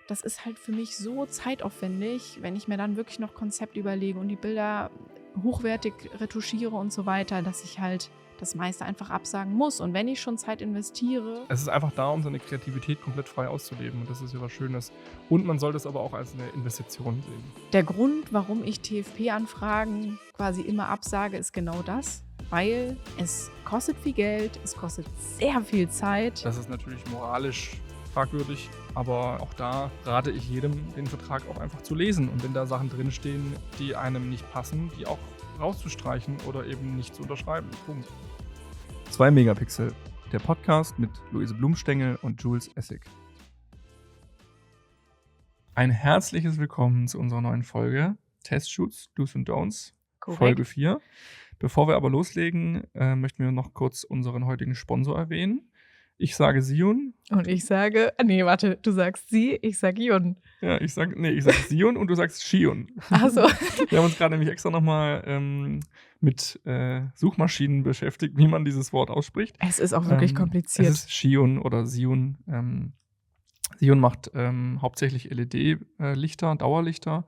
das ist halt für mich so zeitaufwendig, wenn ich mir dann wirklich noch Konzept überlege und die Bilder hochwertig retuschiere und so weiter, dass ich halt das meiste einfach absagen muss. Und wenn ich schon Zeit investiere... Es ist einfach da, um seine Kreativität komplett frei auszuleben. Und das ist ja was Schönes. Und man sollte es aber auch als eine Investition sehen. Der Grund, warum ich TFP-Anfragen quasi immer absage, ist genau das. Weil es kostet viel Geld, es kostet sehr viel Zeit. Das ist natürlich moralisch fragwürdig. Aber auch da rate ich jedem, den Vertrag auch einfach zu lesen. Und wenn da Sachen drinstehen, die einem nicht passen, die auch rauszustreichen oder eben nicht zu unterschreiben. Punkt. 2 Megapixel, der Podcast mit Luise Blumstengel und Jules Essig. Ein herzliches Willkommen zu unserer neuen Folge Testshoots, Do's und Don'ts, Korrekt. Folge 4. Bevor wir aber loslegen, möchten wir noch kurz unseren heutigen Sponsor erwähnen. Ich sage Sion. Und ich sage, du sagst sie, ich sage Jun. Ja, ich sage Sion und du sagst Shion. Ach so. Wir haben uns gerade nämlich extra nochmal mit Suchmaschinen beschäftigt, wie man dieses Wort ausspricht. Es ist auch wirklich kompliziert. Es ist Shion oder Sion. Sion macht hauptsächlich LED-Lichter, Dauerlichter.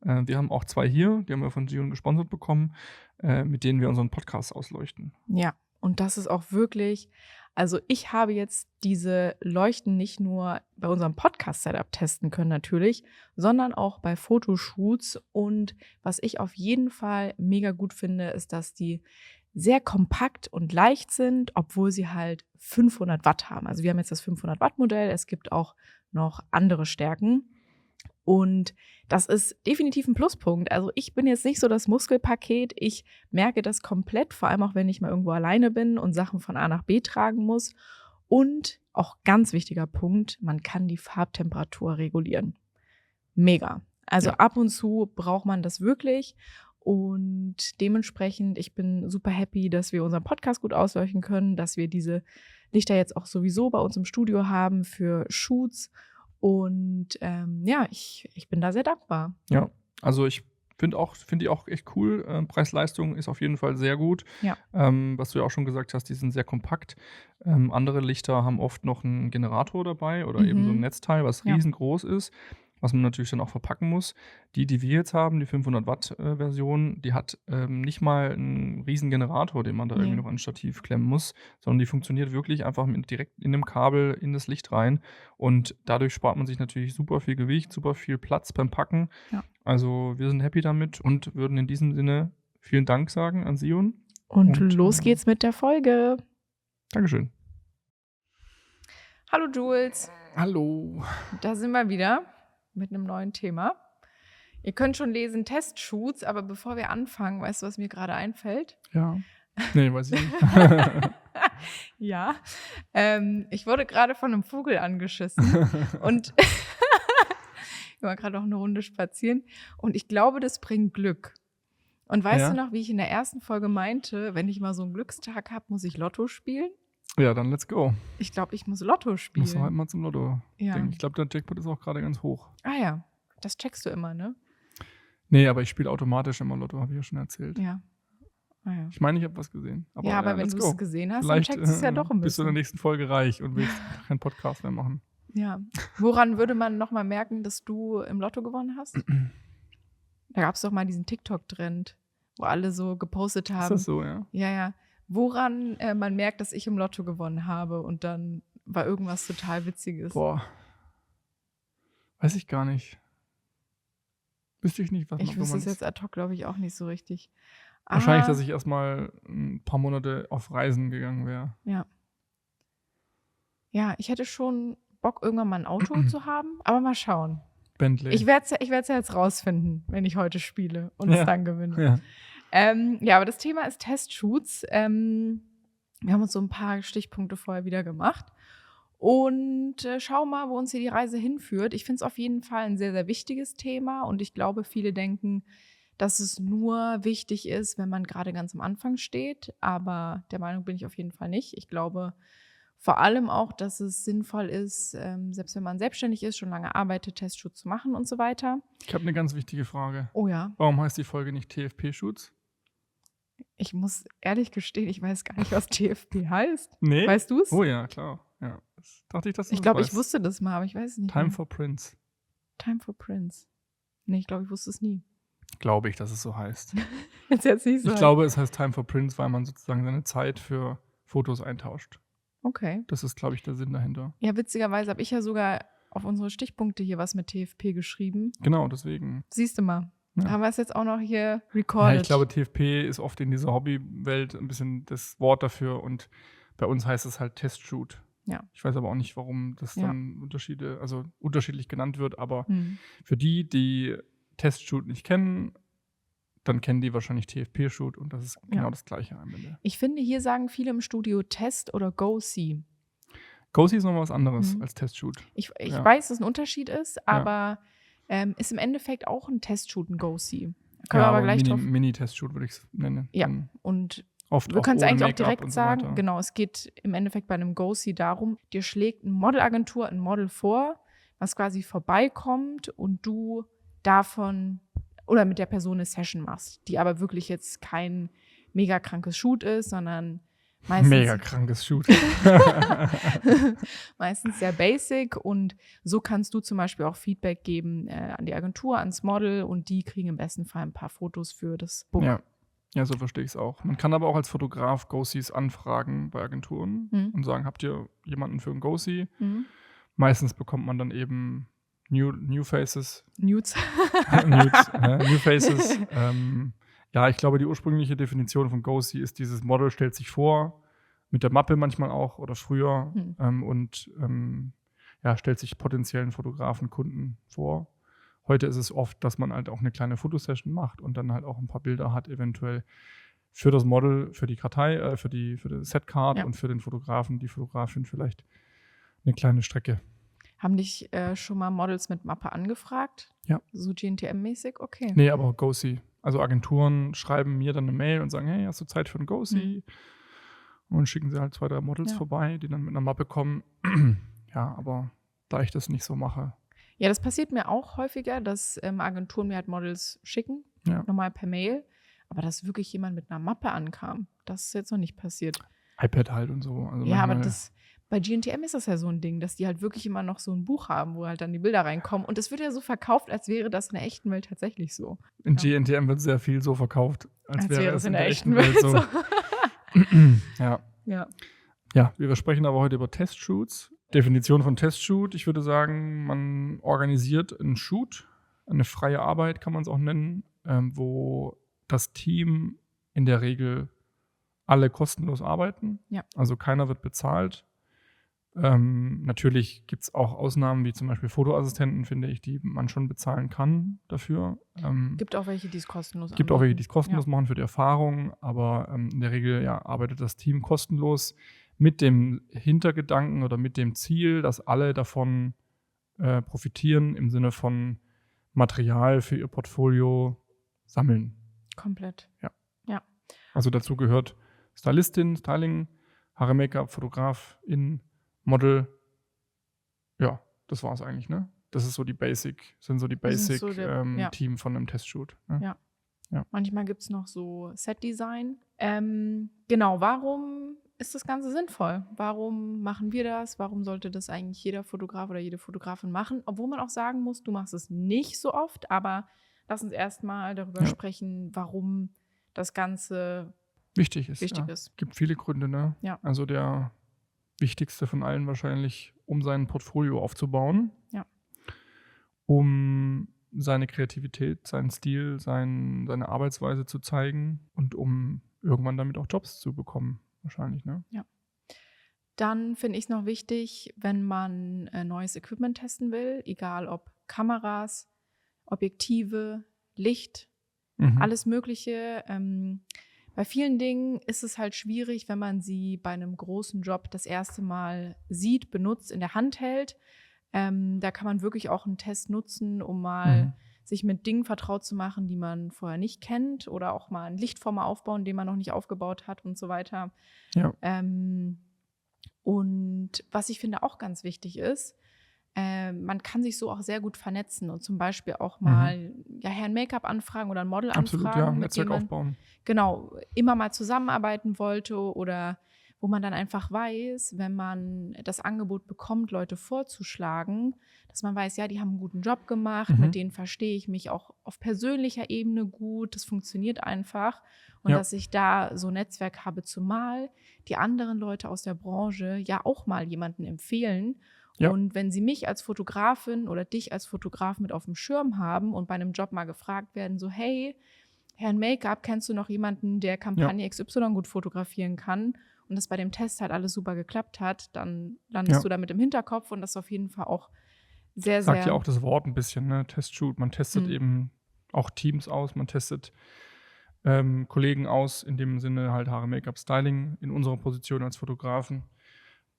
Wir haben auch 2 hier, die haben wir von Sion gesponsert bekommen, mit denen wir unseren Podcast ausleuchten. Ja, und das ist auch wirklich... Also ich habe jetzt diese Leuchten nicht nur bei unserem Podcast-Setup testen können natürlich, sondern auch bei Fotoshoots. Und was ich auf jeden Fall mega gut finde, ist, dass die sehr kompakt und leicht sind, obwohl sie halt 500 Watt haben. Also wir haben jetzt das 500 Watt Modell, es gibt auch noch andere Stärken. Und das ist definitiv ein Pluspunkt. Also ich bin jetzt nicht so das Muskelpaket. Ich merke das komplett, vor allem auch, wenn ich mal irgendwo alleine bin und Sachen von A nach B tragen muss. Und auch ganz wichtiger Punkt, man kann die Farbtemperatur regulieren. Mega. Also ab und zu braucht man das wirklich. Und dementsprechend, ich bin super happy, dass wir unseren Podcast gut ausleuchten können, dass wir diese Lichter jetzt auch sowieso bei uns im Studio haben für Shoots. Und ich bin da sehr dankbar. Ja, also ich finde die auch echt cool. Preis-Leistung ist auf jeden Fall sehr gut. Ja. Was du ja auch schon gesagt hast, die sind sehr kompakt. Andere Lichter haben oft noch einen Generator dabei oder eben so ein Netzteil, was riesengroß ist, was man natürlich dann auch verpacken muss. Die wir jetzt haben, die 500 Watt Version, die hat nicht mal einen riesen Generator, den man da irgendwie noch an Stativ klemmen muss, sondern die funktioniert wirklich einfach direkt in dem Kabel in das Licht rein und dadurch spart man sich natürlich super viel Gewicht, super viel Platz beim Packen. Ja. Also wir sind happy damit und würden in diesem Sinne vielen Dank sagen an Sion. Und los geht's mit der Folge. Dankeschön. Hallo Jules. Hallo. Da sind wir wieder mit einem neuen Thema. Ihr könnt schon lesen Testshoots, aber bevor wir anfangen, weißt du, was mir gerade einfällt? Ja. Nee, weiß ich nicht. Ja. Ich wurde gerade von einem Vogel angeschissen und ich war gerade auch eine Runde spazieren und ich glaube, das bringt Glück. Und weißt du noch, wie ich in der ersten Folge meinte, wenn ich mal so einen Glückstag habe, muss ich Lotto spielen? Ja, dann let's go. Ich glaube, ich muss Lotto spielen. Muss halt mal zum Lotto denken. Ich glaube, der Jackpot ist auch gerade ganz hoch. Ah ja, das checkst du immer, ne? Nee, aber ich spiele automatisch immer Lotto, habe ich ja schon erzählt. Ja. Ah ja. Ich meine, ich habe was gesehen. Aber wenn du es gesehen hast, dann checkst du es ja doch ein bisschen. Bist du in der nächsten Folge reich und willst keinen Podcast mehr machen. Ja. Woran würde man nochmal merken, dass du im Lotto gewonnen hast? Da gab es doch mal diesen TikTok-Trend, wo alle so gepostet haben. Ist das so, ja? Ja. Woran man merkt, dass ich im Lotto gewonnen habe und dann war irgendwas total Witziges. Boah. Weiß ich gar nicht. Wüsste ich nicht, was man Ich wüsste es jetzt ad hoc, glaube ich, auch nicht so richtig. Wahrscheinlich, dass ich erstmal ein paar Monate auf Reisen gegangen wäre. Ja. Ja, ich hätte schon Bock, irgendwann mal ein Auto zu haben, aber mal schauen. Bentley. Ich werde es ja jetzt rausfinden, wenn ich heute spiele und es dann gewinne. Ja. Aber das Thema ist Testshoots. Wir haben uns so ein paar Stichpunkte vorher wieder gemacht. Und schau mal, wo uns hier die Reise hinführt. Ich finde es auf jeden Fall ein sehr, sehr wichtiges Thema. Und ich glaube, viele denken, dass es nur wichtig ist, wenn man gerade ganz am Anfang steht. Aber der Meinung bin ich auf jeden Fall nicht. Ich glaube vor allem auch, dass es sinnvoll ist, selbst wenn man selbstständig ist, schon lange arbeitet, Testshoots zu machen und so weiter. Ich habe eine ganz wichtige Frage. Oh ja. Warum heißt die Folge nicht TFP-Shoots? Ich muss ehrlich gestehen, ich weiß gar nicht, was TFP heißt. Nee? Weißt du es? Oh ja, klar. Ja. Das dachte ich, dass du Ich glaube, ich wusste das mal, aber ich weiß es nicht. Time for Prince. Time for Prince. Nee, ich glaube, ich wusste es nie. Glaube ich, dass es so heißt. Jetzt nicht so. Ich glaube, es heißt Time for Prince, weil man sozusagen seine Zeit für Fotos eintauscht. Okay. Das ist, glaube ich, der Sinn dahinter. Ja, witzigerweise habe ich ja sogar auf unsere Stichpunkte hier was mit TFP geschrieben. Genau, deswegen. Siehst du mal. Ja. Haben wir es jetzt auch noch hier recorded. Ja, ich glaube, TFP ist oft in dieser Hobbywelt ein bisschen das Wort dafür und bei uns heißt es halt Testshoot. Ja. Ich weiß aber auch nicht, warum das Ja. dann unterschiedlich genannt wird, aber für die Testshoot nicht kennen, dann kennen die wahrscheinlich TFP-Shoot und das ist genau das Gleiche am Ende. Ich finde, hier sagen viele im Studio Test oder Go-See. Go-See ist noch was anderes als Testshoot. Ich weiß, dass es ein Unterschied ist, aber ist im Endeffekt auch ein Testshoot ein Go-See. Können wir aber gleich drauf. Mini-Testshoot würde ich es nennen. Ja, und oft wir können es eigentlich auch Make-up direkt und so sagen. weiter. Genau, es geht im Endeffekt bei einem Go-See darum, dir schlägt eine Modelagentur ein Model vor, was quasi vorbeikommt und du davon oder mit der Person eine Session machst, die aber wirklich jetzt kein mega krankes Shoot ist, sondern meistens Mega krankes Shoot. meistens sehr basic und so kannst du zum Beispiel auch Feedback geben an die Agentur, ans Model und die kriegen im besten Fall ein paar Fotos für das Book. Ja, so verstehe ich es auch. Man kann aber auch als Fotograf Go-Sees anfragen bei Agenturen und sagen, habt ihr jemanden für ein Go-See? Meistens bekommt man dann eben New Faces. Nudes. New Faces. Ja, ich glaube, die ursprüngliche Definition von Go-See ist, dieses Model stellt sich vor, mit der Mappe manchmal auch oder früher und stellt sich potenziellen Fotografen, Kunden vor. Heute ist es oft, dass man halt auch eine kleine Fotosession macht und dann halt auch ein paar Bilder hat, eventuell für das Model, für die Kartei, für die Setcard und für den Fotografen, die Fotografin vielleicht eine kleine Strecke. Haben dich schon mal Models mit Mappe angefragt? Ja. So GNTM-mäßig? Okay. Nee, aber Go-See. Also Agenturen schreiben mir dann eine Mail und sagen, hey, hast du Zeit für ein Go-See? Und schicken sie halt 2, 3 Models vorbei, die dann mit einer Mappe kommen. Ja, aber da ich das nicht so mache. Ja, das passiert mir auch häufiger, dass Agenturen mir halt Models schicken, normal per Mail. Aber dass wirklich jemand mit einer Mappe ankam, das ist jetzt noch nicht passiert. iPad halt und so. Also ja, aber bei GNTM ist das ja so ein Ding, dass die halt wirklich immer noch so ein Buch haben, wo halt dann die Bilder reinkommen. Und es wird ja so verkauft, als wäre das in der echten Welt tatsächlich so. In GNTM wird sehr viel so verkauft, als wäre es in der echten Welt so. Ja. Ja, wir sprechen aber heute über Testshoots. Definition von Testshoot, ich würde sagen, man organisiert einen Shoot, eine freie Arbeit kann man es auch nennen, wo das Team in der Regel alle kostenlos arbeiten. Ja. Also keiner wird bezahlt. Natürlich gibt es auch Ausnahmen, wie zum Beispiel Fotoassistenten, finde ich, die man schon bezahlen kann dafür. Gibt auch welche, die es kostenlos Gibt auch welche, die es kostenlos machen für die Erfahrung, aber in der Regel arbeitet das Team kostenlos mit dem Hintergedanken oder mit dem Ziel, dass alle davon profitieren im Sinne von Material für ihr Portfolio sammeln. Komplett. Ja. Also dazu gehört Stylistin, Styling, Haare, Make-up, Fotografin, Model. Ja, das war es eigentlich, ne? Das ist so die Basic Team von einem Testshoot. Ne? Ja. Manchmal gibt es noch so Set-Design. Genau, warum ist das Ganze sinnvoll? Warum machen wir das? Warum sollte das eigentlich jeder Fotograf oder jede Fotografin machen? Obwohl man auch sagen muss, du machst es nicht so oft, aber lass uns erstmal darüber sprechen, warum das Ganze wichtig ist. Es gibt viele Gründe, ne? Ja. Also der wichtigste von allen wahrscheinlich, um sein Portfolio aufzubauen. Ja. Um seine Kreativität, seinen Stil, seine Arbeitsweise zu zeigen und um irgendwann damit auch Jobs zu bekommen, wahrscheinlich, ne? Ja. Dann finde ich es noch wichtig, wenn man neues Equipment testen will, egal ob Kameras, Objektive, Licht, alles Mögliche. Bei vielen Dingen ist es halt schwierig, wenn man sie bei einem großen Job das erste Mal sieht, benutzt, in der Hand hält. Da kann man wirklich auch einen Test nutzen, um mal sich mit Dingen vertraut zu machen, die man vorher nicht kennt oder auch mal ein Lichtformer aufbauen, den man noch nicht aufgebaut hat und so weiter. Ja. Und was ich finde auch ganz wichtig ist, man kann sich so auch sehr gut vernetzen und zum Beispiel auch mal ein Make-up anfragen oder ein Model Absolut, anfragen. Netzwerk aufbauen. Genau, immer mal zusammenarbeiten wollte oder wo man dann einfach weiß, wenn man das Angebot bekommt, Leute vorzuschlagen, dass man weiß, ja, die haben einen guten Job gemacht, mit denen verstehe ich mich auch auf persönlicher Ebene gut, das funktioniert einfach und dass ich da so ein Netzwerk habe, zumal die anderen Leute aus der Branche ja auch mal jemanden empfehlen. Ja. Und wenn sie mich als Fotografin oder dich als Fotograf mit auf dem Schirm haben und bei einem Job mal gefragt werden, so hey, Herrn Make-up, kennst du noch jemanden, der Kampagne XY gut fotografieren kann und das bei dem Test halt alles super geklappt hat, dann landest du damit im Hinterkopf und das ist auf jeden Fall auch sehr, Sagt sehr… ja auch das Wort ein bisschen, ne? Testshoot. Man testet eben auch Teams aus, man testet Kollegen aus, in dem Sinne halt Haare, Make-up, Styling in unserer Position als Fotografen.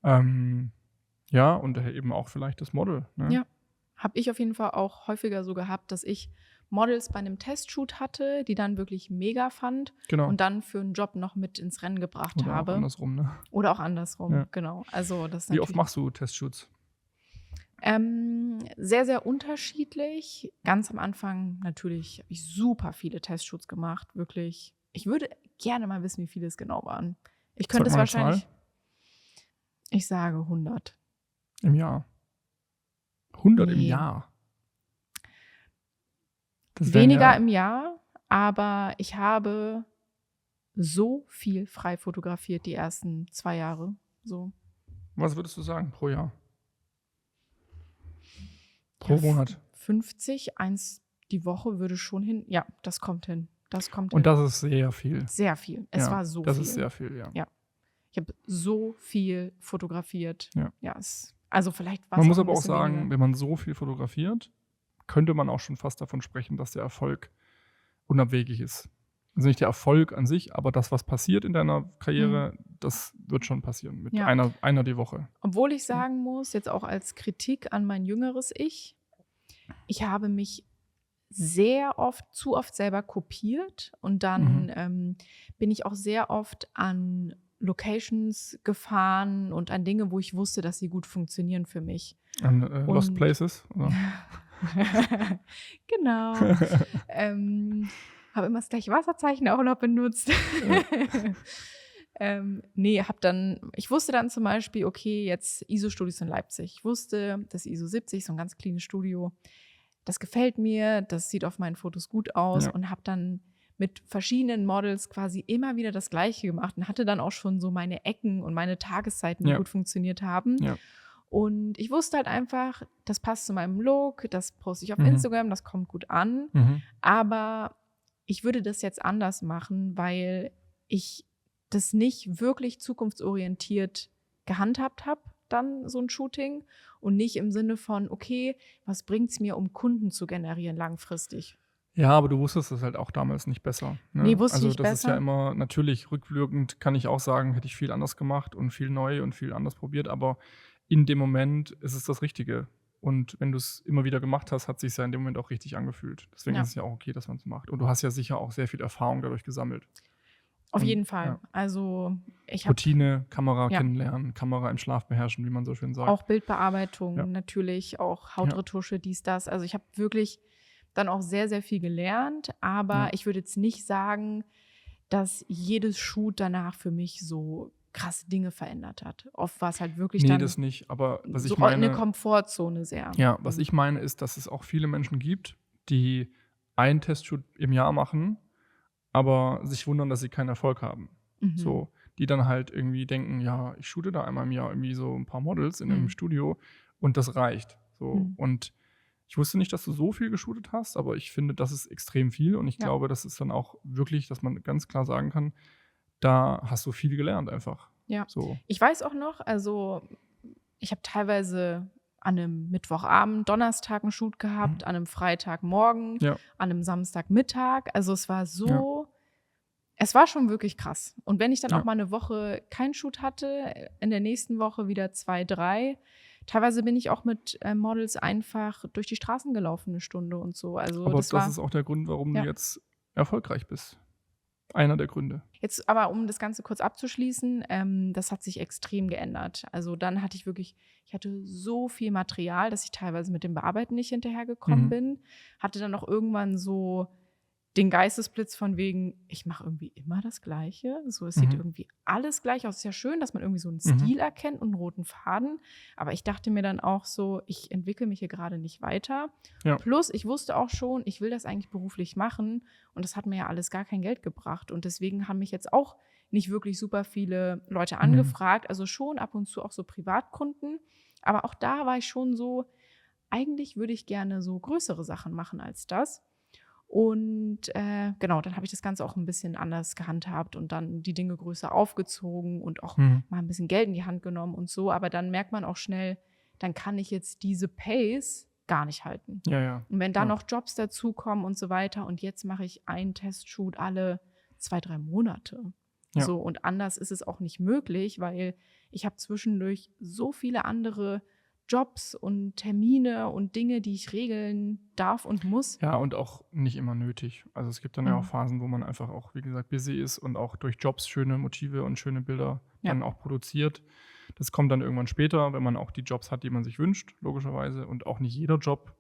Ja, und eben auch vielleicht das Model. Ne? Ja, habe ich auf jeden Fall auch häufiger so gehabt, dass ich Models bei einem Testshoot hatte, die dann wirklich mega fand und dann für einen Job noch mit ins Rennen gebracht Oder habe. auch andersrum, ne? Oder auch andersrum, Ja. genau. Also das Wie oft machst du Testshoots? Sehr, sehr unterschiedlich. Ganz am Anfang natürlich habe ich super viele Testshoots gemacht, wirklich. Ich würde gerne mal wissen, wie viele es genau waren. Ich könnte es wahrscheinlich… Ich sage 100. Im Jahr? 100 im Nee. Jahr? Das Weniger im Jahr, aber ich habe so viel frei fotografiert die ersten 2 Jahre. So. Was würdest du sagen pro Jahr? Pro Monat? 50, eins die Woche würde schon hin. Ja, das kommt hin. Und das ist sehr viel. Sehr viel. Es war so viel. Das ist sehr viel, ja. Ja. Ich habe so viel fotografiert. Ja. Also vielleicht war es Man muss auch aber ein auch bisschen sagen, weniger. wenn man so viel fotografiert, könnte man auch schon fast davon sprechen, dass der Erfolg unabwegig ist. Also nicht der Erfolg an sich, aber das, was passiert in deiner Karriere, das wird schon passieren mit einer die Woche. Obwohl ich sagen muss, jetzt auch als Kritik an mein jüngeres Ich habe mich zu oft selber kopiert und dann bin ich auch sehr oft an Locations gefahren und an Dinge, wo ich wusste, dass sie gut funktionieren für mich. An Lost Places? Oder? Genau. Habe immer das gleiche Wasserzeichen auch noch benutzt. Ich wusste dann zum Beispiel, okay, jetzt ISO-Studios in Leipzig. Ich wusste, das ISO 70, so ein ganz cleanes Studio, das gefällt mir, das sieht auf meinen Fotos gut aus und habe dann mit verschiedenen Models quasi immer wieder das Gleiche gemacht und hatte dann auch schon so meine Ecken und meine Tageszeiten, die gut funktioniert haben. Ja. Und ich wusste halt einfach, das passt zu meinem Look, das poste ich auf Instagram, das kommt gut an. Aber ich würde das jetzt anders machen, weil ich das nicht wirklich zukunftsorientiert gehandhabt habe, dann so ein Shooting. Und nicht im Sinne von, okay, was bringt es mir, um Kunden zu generieren langfristig? Ja, aber du wusstest es halt auch damals nicht besser. Ne? Nee, wusste ich nicht besser. Also das ist ja besser. immer, natürlich rückwirkend kann ich auch sagen, hätte ich viel anders gemacht und viel neu und viel anders probiert, aber in dem Moment ist es das Richtige. Und wenn du es immer wieder gemacht hast, hat es sich ja in dem Moment auch richtig angefühlt. Deswegen ist es ja auch okay, dass man es macht. Und du hast ja sicher auch sehr viel Erfahrung dadurch gesammelt. Auf jeden Fall. Also ich habe Routine, Kamera kennenlernen, Kamera im Schlaf beherrschen, wie man so schön sagt. auch Bildbearbeitung, natürlich auch Hautretusche, dies, das. Also ich habe wirklich dann auch sehr, sehr viel gelernt. Aber ich würde jetzt nicht sagen, dass jedes Shoot danach für mich so krasse Dinge verändert hat. Oft war es halt wirklich dann das nicht. Aber was so ich meine, eine Komfortzone sehr. Ja, was ich meine ist, dass es auch viele Menschen gibt, die einen Testshoot im Jahr machen, aber sich wundern, dass sie keinen Erfolg haben. So, die dann halt irgendwie denken, ja, ich shoote da einmal im Jahr irgendwie so ein paar Models in einem Studio und das reicht. So. Und ich wusste nicht, dass du so viel geshootet hast, aber ich finde, das ist extrem viel und ich glaube, das ist dann auch wirklich, dass man ganz klar sagen kann, da hast du viel gelernt einfach. Ja. So. Ich weiß auch noch, also ich habe teilweise an einem Mittwochabend, Donnerstag einen Shoot gehabt, an einem Freitagmorgen, an einem Samstagmittag. Also es war so, es war schon wirklich krass. Und wenn ich dann auch mal eine Woche keinen Shoot hatte, in der nächsten Woche wieder 2, 3. Teilweise bin ich auch mit Models einfach durch die Straßen gelaufen, eine Stunde und so. Also aber das ist auch der Grund, warum du jetzt erfolgreich bist. Einer der Gründe. Jetzt aber, um das Ganze kurz abzuschließen, das hat sich extrem geändert. Also dann hatte ich hatte so viel Material, dass ich teilweise mit dem Bearbeiten nicht hinterhergekommen bin. Hatte dann auch irgendwann so den Geistesblitz von wegen, ich mache irgendwie immer das Gleiche. So, es sieht irgendwie alles gleich aus. Es ist ja schön, dass man irgendwie so einen Stil erkennt und einen roten Faden. Aber ich dachte mir dann auch so, ich entwickle mich hier gerade nicht weiter. Ja. Plus, ich wusste auch schon, ich will das eigentlich beruflich machen. Und das hat mir ja alles gar kein Geld gebracht. Und deswegen haben mich jetzt auch nicht wirklich super viele Leute angefragt. Also schon ab und zu auch so Privatkunden. Aber auch da war ich schon so, eigentlich würde ich gerne so größere Sachen machen als das. Und genau, dann habe ich das Ganze auch ein bisschen anders gehandhabt und dann die Dinge größer aufgezogen und auch mal ein bisschen Geld in die Hand genommen und so. Aber dann merkt man auch schnell, dann kann ich jetzt diese Pace gar nicht halten. Ja. Und wenn da noch Jobs dazukommen und so weiter und jetzt mache ich einen Testshoot alle 2-3 Monate. Ja. So, und anders ist es auch nicht möglich, weil ich habe zwischendurch so viele andere Jobs und Termine und Dinge, die ich regeln darf und muss. Ja, und auch nicht immer nötig. Also es gibt dann ja auch Phasen, wo man einfach auch, wie gesagt, busy ist und auch durch Jobs schöne Motive und schöne Bilder dann auch produziert. Das kommt dann irgendwann später, wenn man auch die Jobs hat, die man sich wünscht, logischerweise. Und auch nicht jeder Job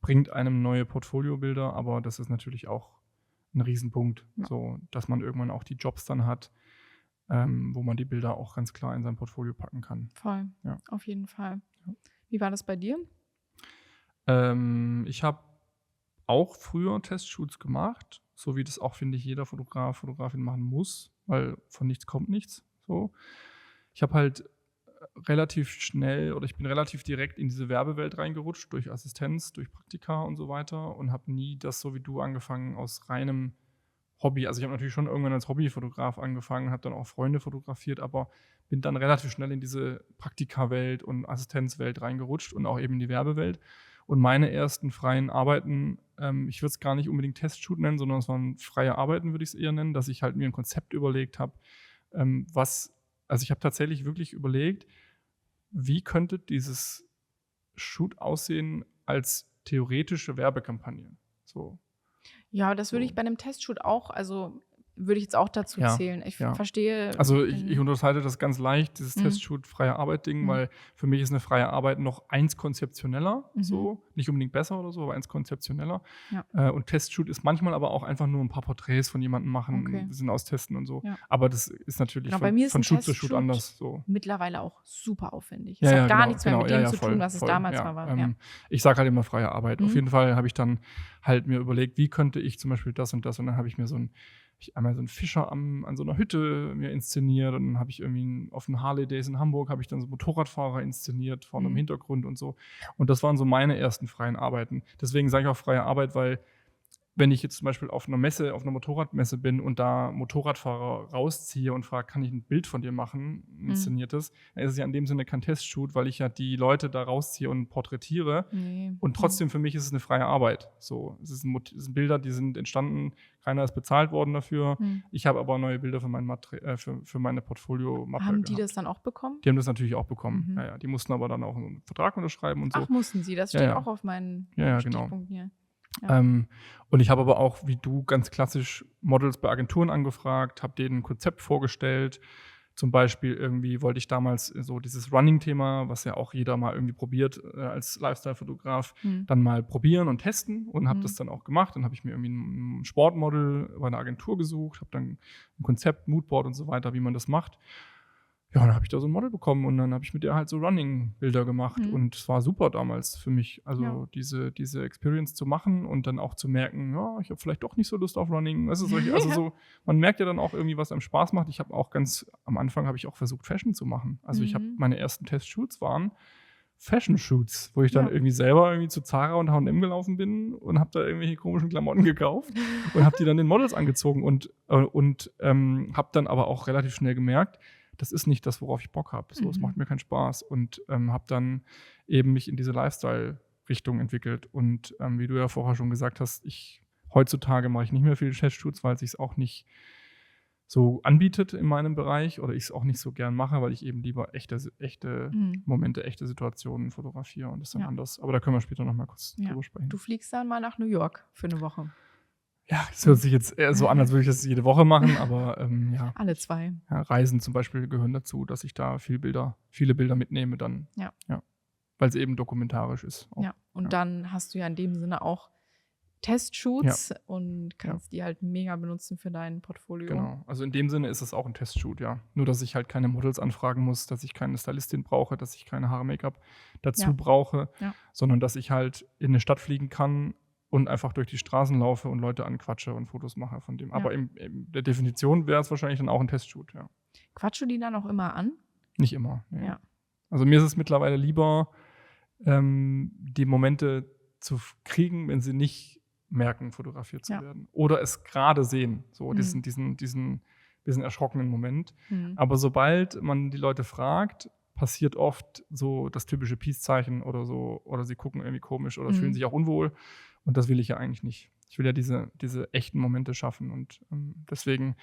bringt einem neue Portfoliobilder, aber das ist natürlich auch ein Riesenpunkt, so dass man irgendwann auch die Jobs dann hat, wo man die Bilder auch ganz klar in sein Portfolio packen kann. Voll, auf jeden Fall. Ja. Wie war das bei dir? Ich habe auch früher Testshoots gemacht, so wie das auch, finde ich, jeder Fotograf, Fotografin machen muss, weil von nichts kommt nichts. So. Ich habe halt relativ schnell oder ich bin relativ direkt in diese Werbewelt reingerutscht, durch Assistenz, durch Praktika und so weiter und habe nie das, so wie du, angefangen aus reinem Hobby. Also ich habe natürlich schon irgendwann als Hobbyfotograf angefangen, habe dann auch Freunde fotografiert, aber bin dann relativ schnell in diese Praktika-Welt und Assistenzwelt reingerutscht und auch eben in die Werbewelt. Und meine ersten freien Arbeiten, ich würde es gar nicht unbedingt Testshoot nennen, sondern es waren freie Arbeiten, würde ich es eher nennen, dass ich halt mir ein Konzept überlegt habe, also ich habe tatsächlich wirklich überlegt, wie könnte dieses Shoot aussehen als theoretische Werbekampagne. So. Ja, das würde ich bei einem Testshoot auch, also würde ich jetzt auch dazu zählen. Ich verstehe. Also ich unterscheide das ganz leicht, dieses Testshoot, freie Arbeit-Ding, weil für mich ist eine freie Arbeit noch eins konzeptioneller, so, nicht unbedingt besser oder so, aber eins konzeptioneller. Ja. Und Testshoot ist manchmal aber auch einfach nur ein paar Porträts von jemandem machen, sind austesten und so. Ja. Aber das ist natürlich von Shoot zu Shoot anders. So. Mittlerweile auch super aufwendig. Es hat gar nichts mehr mit dem zu tun, was es damals mal war. Ich sage halt immer freie Arbeit. Auf jeden Fall habe ich dann halt mir überlegt, wie könnte ich zum Beispiel das und das, und dann habe ich mir einmal so einen Fischer an so einer Hütte mir inszeniert, und dann habe ich irgendwie auf den Harley Days in Hamburg habe ich dann so Motorradfahrer inszeniert vorne im Hintergrund und so. Und das waren so meine ersten freien Arbeiten. Deswegen sage ich auch freie Arbeit, weil wenn ich jetzt zum Beispiel auf einer Messe, auf einer Motorradmesse bin und da Motorradfahrer rausziehe und frage, kann ich ein Bild von dir machen, ein inszeniertes, dann ist es ja in dem Sinne kein Testshoot, weil ich ja die Leute da rausziehe und porträtiere. Und trotzdem für mich ist es eine freie Arbeit. So, es sind Bilder, die sind entstanden, keiner ist bezahlt worden dafür. Ich habe aber neue Bilder für meine Portfolio-Mappe Haben die das dann auch bekommen? Die haben das natürlich auch bekommen. Ja, die mussten aber dann auch einen Vertrag unterschreiben und so. Ach, mussten sie? Das steht auch auf meinen Stichpunkten hier. Ja. Und ich habe aber auch, wie du, ganz klassisch Models bei Agenturen angefragt, habe denen ein Konzept vorgestellt. Zum Beispiel irgendwie wollte ich damals so dieses Running-Thema, was ja auch jeder mal irgendwie probiert als Lifestyle-Fotograf, dann mal probieren und testen, und habe das dann auch gemacht. Dann habe ich mir irgendwie ein Sportmodel bei einer Agentur gesucht, habe dann ein Konzept, Moodboard und so weiter, wie man das macht. Ja, und dann habe ich da so ein Model bekommen, und dann habe ich mit der halt so Running-Bilder gemacht. Und es war super damals für mich, also diese Experience zu machen und dann auch zu merken, ja, ich habe vielleicht doch nicht so Lust auf Running. Also so, man merkt ja dann auch irgendwie, was einem Spaß macht. Ich habe auch am Anfang habe ich auch versucht, Fashion zu machen. Also ich habe meine ersten Testshoots waren Fashion-Shoots, wo ich dann irgendwie selber zu Zara und H&M gelaufen bin und habe da irgendwelche komischen Klamotten gekauft und habe die dann den Models angezogen und habe dann aber auch relativ schnell gemerkt, das ist nicht das, worauf ich Bock habe. So, es macht mir keinen Spaß, und habe dann eben mich in diese Lifestyle-Richtung entwickelt. Und wie du ja vorher schon gesagt hast, heutzutage mache ich nicht mehr viele Testshoots, weil es sich auch nicht so anbietet in meinem Bereich oder ich es auch nicht so gern mache, weil ich eben lieber echte Momente, echte Situationen fotografiere, und das ist dann anders. Aber da können wir später noch mal kurz drüber sprechen. Du fliegst dann mal nach New York für eine Woche. Ja, es hört sich jetzt eher so an, als würde ich das jede Woche machen, aber Alle 2. Ja, Reisen zum Beispiel gehören dazu, dass ich da viele Bilder mitnehme dann. Ja. Weil es eben dokumentarisch ist. Auch. Ja, und dann hast du ja in dem Sinne auch Testshoots und kannst die halt mega benutzen für dein Portfolio. Genau, also in dem Sinne ist es auch ein Testshoot, ja. Nur, dass ich halt keine Models anfragen muss, dass ich keine Stylistin brauche, dass ich keine Haare-Make-up dazu brauche, sondern dass ich halt in eine Stadt fliegen kann und einfach durch die Straßen laufe und Leute anquatsche und Fotos mache von dem. Aber in der Definition wäre es wahrscheinlich dann auch ein Testshoot, ja. Quatschst du die dann auch immer an? Nicht immer, nee. Ja. Also mir ist es mittlerweile lieber, die Momente zu kriegen, wenn sie nicht merken, fotografiert zu werden. Oder es gerade sehen, so diesen bisschen erschrockenen Moment. Aber sobald man die Leute fragt, passiert oft so das typische Peace-Zeichen oder so, oder sie gucken irgendwie komisch oder fühlen sich auch unwohl. Und das will ich ja eigentlich nicht. Ich will ja diese echten Momente schaffen und deswegen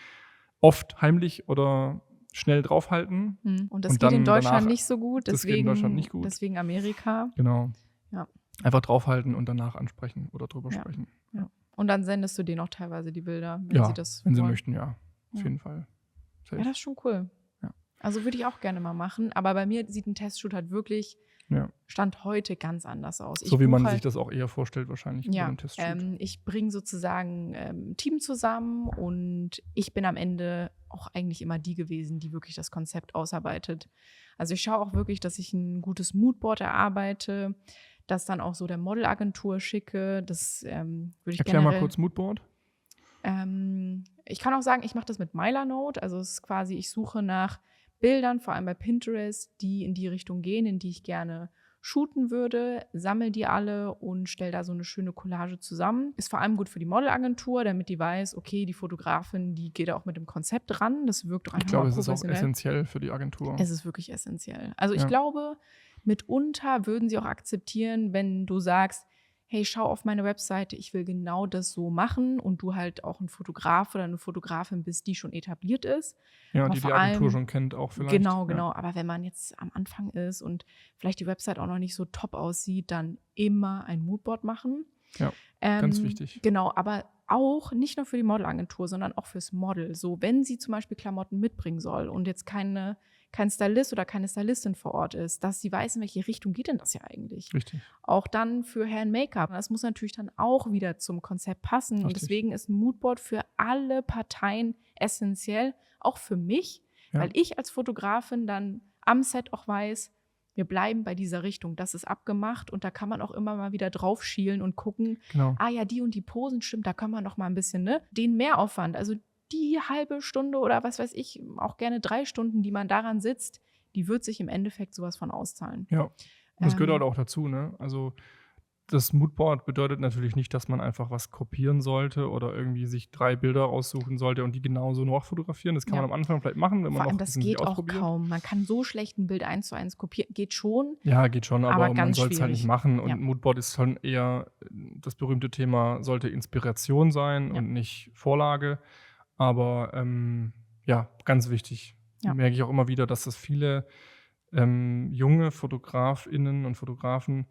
oft heimlich oder schnell draufhalten. Und das geht in Deutschland nicht so gut, deswegen Amerika. Genau. Ja. Einfach draufhalten und danach ansprechen oder drüber sprechen. Ja. Und dann sendest du denen auch teilweise die Bilder, wenn sie das wenn wollen. Sie möchten, ja. Auf jeden Fall. Safe. Ja, das ist schon cool. Ja. Also würde ich auch gerne mal machen, aber bei mir sieht ein Testshoot halt wirklich Stand heute ganz anders aus. So wie man sich das auch eher vorstellt wahrscheinlich bei einem Testshoot. Ich bringe sozusagen ein Team zusammen und ich bin am Ende auch eigentlich immer die gewesen, die wirklich das Konzept ausarbeitet. Also ich schaue auch wirklich, dass ich ein gutes Moodboard erarbeite, das dann auch so der Modelagentur schicke. Das würde ich Erklär mal kurz Moodboard. Ich kann auch sagen, ich mache das mit Mylanode. Also es ist quasi, ich suche nach Bildern, vor allem bei Pinterest, die in die Richtung gehen, in die ich gerne shooten würde, sammle die alle und stelle da so eine schöne Collage zusammen. Ist vor allem gut für die Modelagentur, damit die weiß, okay, die Fotografin, die geht auch mit dem Konzept ran. Das wirkt doch einfach Ich glaube, mal es ist auch professionell. essentiell für die Agentur. Es ist wirklich essentiell. Also ich glaube, mitunter würden sie auch akzeptieren, wenn du sagst, hey, schau auf meine Webseite, ich will genau das so machen und du halt auch ein Fotograf oder eine Fotografin bist, die schon etabliert ist. Ja, aber die Agentur schon kennt auch vielleicht. Genau. Aber wenn man jetzt am Anfang ist und vielleicht die Website auch noch nicht so top aussieht, dann immer ein Moodboard machen. Ja, ganz wichtig. Genau, aber auch nicht nur für die Modelagentur, sondern auch fürs Model. So, wenn sie zum Beispiel Klamotten mitbringen soll und jetzt kein Stylist oder keine Stylistin vor Ort ist, dass sie weiß, in welche Richtung geht denn das ja eigentlich. Richtig. Auch dann für Hair and Make-up. Das muss natürlich dann auch wieder zum Konzept passen. Richtig. Und deswegen ist ein Moodboard für alle Parteien essentiell, auch für mich, weil ich als Fotografin dann am Set auch weiß, wir bleiben bei dieser Richtung, das ist abgemacht und da kann man auch immer mal wieder drauf schielen und gucken, die und die Posen, stimmt, da kann man noch mal ein bisschen, den Mehraufwand, also die halbe Stunde oder was weiß ich, auch gerne 3 Stunden, die man daran sitzt, die wird sich im Endeffekt sowas von auszahlen. Ja, und das gehört auch dazu, ne? Also das Moodboard bedeutet natürlich nicht, dass man einfach was kopieren sollte oder irgendwie sich 3 Bilder aussuchen sollte und die genauso noch fotografieren. Das kann man am Anfang vielleicht machen, wenn man noch das geht auch kaum. Man kann so schlecht ein Bild 1:1 kopieren. Geht schon. Ja, geht schon, aber man soll es halt nicht machen. Und Ja. Moodboard ist schon eher das berühmte Thema, sollte Inspiration sein und nicht Vorlage. Aber ganz wichtig. Merke ich auch immer wieder, dass das viele junge FotografInnen und Fotografen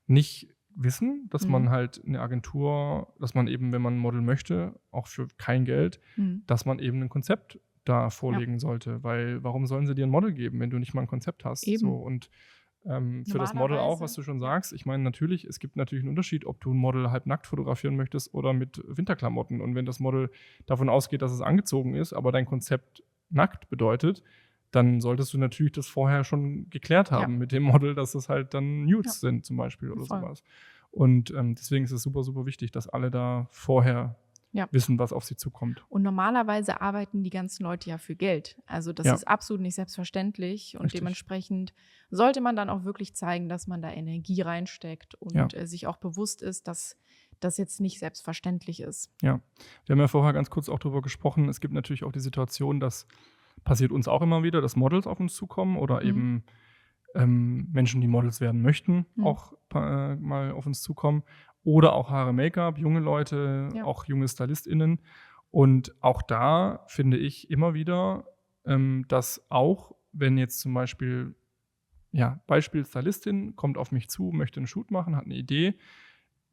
nicht wissen, dass man halt eine Agentur, dass man eben, wenn man ein Model möchte, auch für kein Geld, dass man eben ein Konzept da vorlegen sollte. Weil warum sollen sie dir ein Model geben, wenn du nicht mal ein Konzept hast? Eben. So, und für das Model auch, was du schon sagst. Ich meine, es gibt natürlich einen Unterschied, ob du ein Model halb nackt fotografieren möchtest oder mit Winterklamotten. Und wenn das Model davon ausgeht, dass es angezogen ist, aber dein Konzept nackt bedeutet, dann solltest du natürlich das vorher schon geklärt haben mit dem Model, dass es halt dann Nudes sind zum Beispiel oder sowas. Und deswegen ist es super, super wichtig, dass alle da vorher wissen, was auf sie zukommt. Und normalerweise arbeiten die ganzen Leute ja für Geld. Also das ist absolut nicht selbstverständlich. Und dementsprechend sollte man dann auch wirklich zeigen, dass man da Energie reinsteckt und sich auch bewusst ist, dass das jetzt nicht selbstverständlich ist. Ja, wir haben ja vorher ganz kurz auch darüber gesprochen. Es gibt natürlich auch die Situation, dass passiert uns auch immer wieder, dass Models auf uns zukommen oder eben Menschen, die Models werden möchten, auch mal auf uns zukommen. Oder auch Haare, Make-up, junge Leute, auch junge StylistInnen. Und auch da finde ich immer wieder, dass auch, wenn jetzt zum Beispiel, Beispiel Stylistin kommt auf mich zu, möchte einen Shoot machen, hat eine Idee,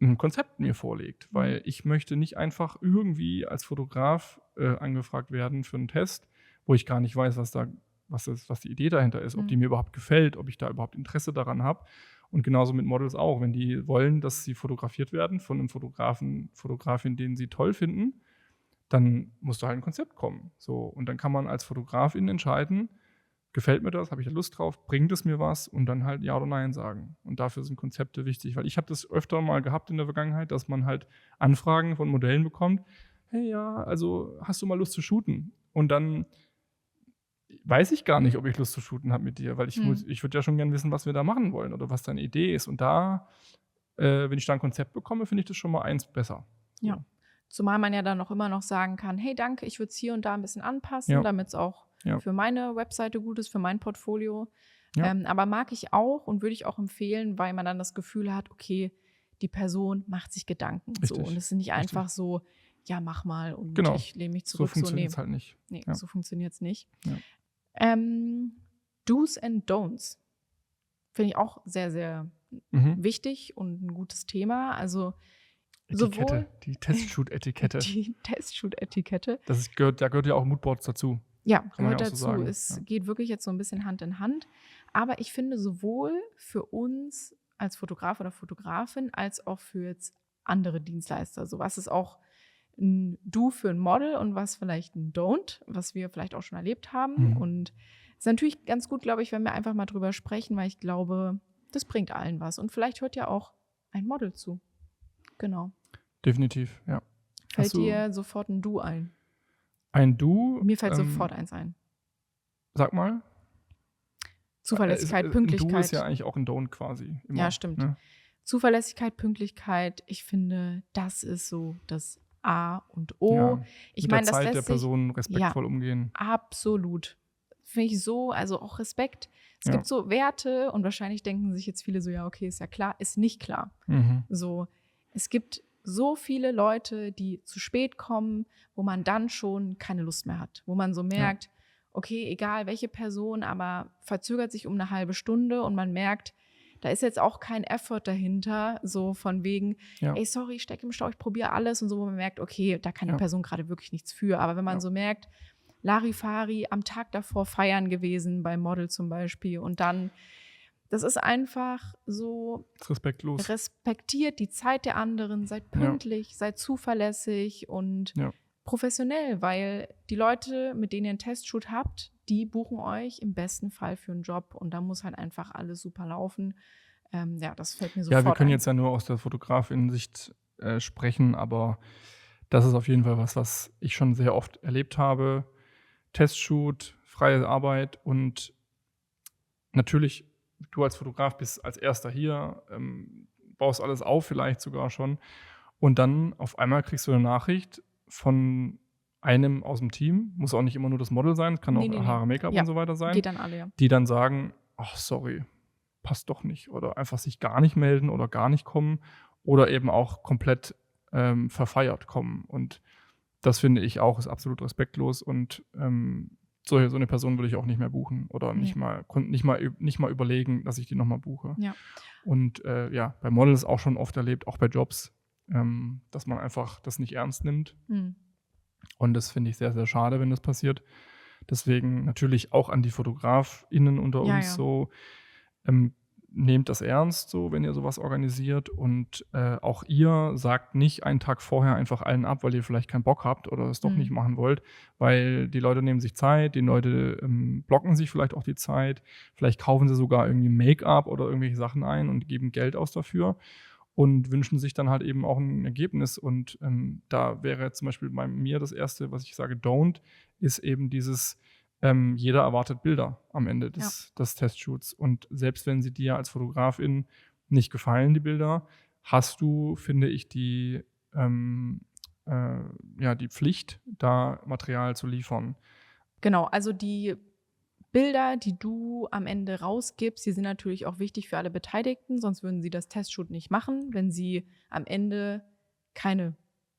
ein Konzept mir vorlegt. Weil ich möchte nicht einfach irgendwie als Fotograf angefragt werden für einen Test, wo ich gar nicht weiß, was die Idee dahinter ist, ob die mir überhaupt gefällt, ob ich da überhaupt Interesse daran habe. Und genauso mit Models auch. Wenn die wollen, dass sie fotografiert werden von einem Fotografin, den sie toll finden, dann muss da halt ein Konzept kommen. So, und dann kann man als Fotografin entscheiden, gefällt mir das, habe ich da Lust drauf, bringt es mir was und dann halt Ja oder Nein sagen. Und dafür sind Konzepte wichtig, weil ich habe das öfter mal gehabt in der Vergangenheit, dass man halt Anfragen von Modellen bekommt, hey ja, also hast du mal Lust zu shooten? Und dann weiß ich gar nicht, ob ich Lust zu shooten habe mit dir, weil ich würde ja schon gerne wissen, was wir da machen wollen oder was deine Idee ist. Und da, wenn ich da ein Konzept bekomme, finde ich das schon mal eins besser. So. Ja. Zumal man ja dann auch immer noch sagen kann, hey, danke, ich würde es hier und da ein bisschen anpassen, damit es auch für meine Webseite gut ist, für mein Portfolio. Ja. Aber mag ich auch und würde ich auch empfehlen, weil man dann das Gefühl hat, okay, die Person macht sich Gedanken. So. Und es ist nicht einfach so, ja, mach mal und ich lehne mich zurück. So funktioniert es halt nicht. Nee, so funktioniert es nicht. Ja. Do's and Don'ts finde ich auch sehr, sehr wichtig und ein gutes Thema. Also Etikette, die Testshoot-Etikette. Die Testshoot-Etikette. Da gehört ja auch Moodboards dazu. Ja, ja gehört dazu. so sagen. Es geht wirklich jetzt so ein bisschen Hand in Hand. Aber ich finde sowohl für uns als Fotograf oder Fotografin als auch für jetzt andere Dienstleister. So was ist auch ein Do für ein Model und was vielleicht ein Don't, was wir vielleicht auch schon erlebt haben. Und es ist natürlich ganz gut, glaube ich, wenn wir einfach mal drüber sprechen, weil ich glaube, das bringt allen was. Und vielleicht hört ja auch ein Model zu. Genau. Definitiv, ja. Fällt dir sofort ein Do ein? Ein Do? Mir fällt sofort eins ein. Sag mal. Zuverlässigkeit, Pünktlichkeit. Ein Do ist ja eigentlich auch ein Don't quasi. Immer, ja, stimmt. Ne? Zuverlässigkeit, Pünktlichkeit, ich finde, das ist so das A und O. Ja, ich meine, das Zeit lässt der Person respektvoll umgehen. Absolut. Finde ich so, also auch Respekt. Es gibt so Werte und wahrscheinlich denken sich jetzt viele so, ja, okay, ist ja klar, ist nicht klar. So, es gibt so viele Leute, die zu spät kommen, wo man dann schon keine Lust mehr hat. Wo man so merkt, okay, egal welche Person, aber verzögert sich um eine halbe Stunde und man merkt, da ist jetzt auch kein Effort dahinter, so von wegen, ey, sorry, ich stecke im Stau, ich probiere alles und so, wo man merkt, okay, da kann die Person gerade wirklich nichts für. Aber wenn man so merkt, Larifari am Tag davor feiern gewesen, bei Model zum Beispiel und dann, das ist einfach so respektlos. Respektiert die Zeit der anderen, seid pünktlich, seid zuverlässig und professionell, weil die Leute, mit denen ihr einen Testshoot habt, die buchen euch im besten Fall für einen Job und da muss halt einfach alles super laufen. Das fällt mir sofort ein. Ja, wir können jetzt ja nur aus der Fotografin-Sicht sprechen, aber das ist auf jeden Fall was ich schon sehr oft erlebt habe. Testshoot, freie Arbeit und natürlich, du als Fotograf bist als Erster hier, baust alles auf vielleicht sogar schon und dann auf einmal kriegst du eine Nachricht von einem aus dem Team, muss auch nicht immer nur das Model sein, es kann auch Haare, Make-up und so weiter sein, geht dann alle, die dann sagen, ach sorry, passt doch nicht oder einfach sich gar nicht melden oder gar nicht kommen oder eben auch komplett verfeiert kommen und das finde ich auch, ist absolut respektlos und so eine Person würde ich auch nicht mehr buchen oder nicht mal überlegen, dass ich die nochmal buche. Ja. Und bei Models auch schon oft erlebt, auch bei Jobs, dass man einfach das nicht ernst nimmt. Und das finde ich sehr, sehr schade, wenn das passiert. Deswegen natürlich auch an die FotografInnen unter uns so, nehmt das ernst, so, wenn ihr sowas organisiert und auch ihr sagt nicht einen Tag vorher einfach allen ab, weil ihr vielleicht keinen Bock habt oder es doch nicht machen wollt, weil die Leute nehmen sich Zeit, die Leute blocken sich vielleicht auch die Zeit, vielleicht kaufen sie sogar irgendwie Make-up oder irgendwelche Sachen ein und geben Geld aus dafür und wünschen sich dann halt eben auch ein Ergebnis und da wäre jetzt zum Beispiel bei mir das Erste, was ich sage, don't, ist eben dieses jeder erwartet Bilder am Ende des Testshoots. Und selbst wenn sie dir als Fotografin nicht gefallen, die Bilder, hast du, finde ich, die Pflicht, da Material zu liefern. Genau, also die Bilder, die du am Ende rausgibst, die sind natürlich auch wichtig für alle Beteiligten, sonst würden sie das Testshoot nicht machen, wenn sie am Ende keine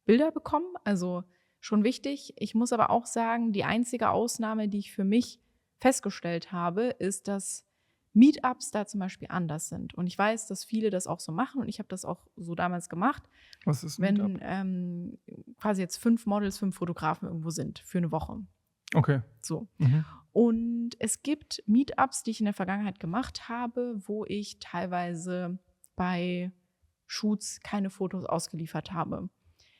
Bilder bekommen. Also schon wichtig. Ich muss aber auch sagen, die einzige Ausnahme, die ich für mich festgestellt habe, ist, dass Meetups da zum Beispiel anders sind. Und ich weiß, dass viele das auch so machen und ich habe das auch so damals gemacht. Was ist ein Meetup? Wenn quasi jetzt 5 Models, 5 Fotografen irgendwo sind für eine Woche. Okay. So. Mhm. Und es gibt Meetups, die ich in der Vergangenheit gemacht habe, wo ich teilweise bei Shoots keine Fotos ausgeliefert habe.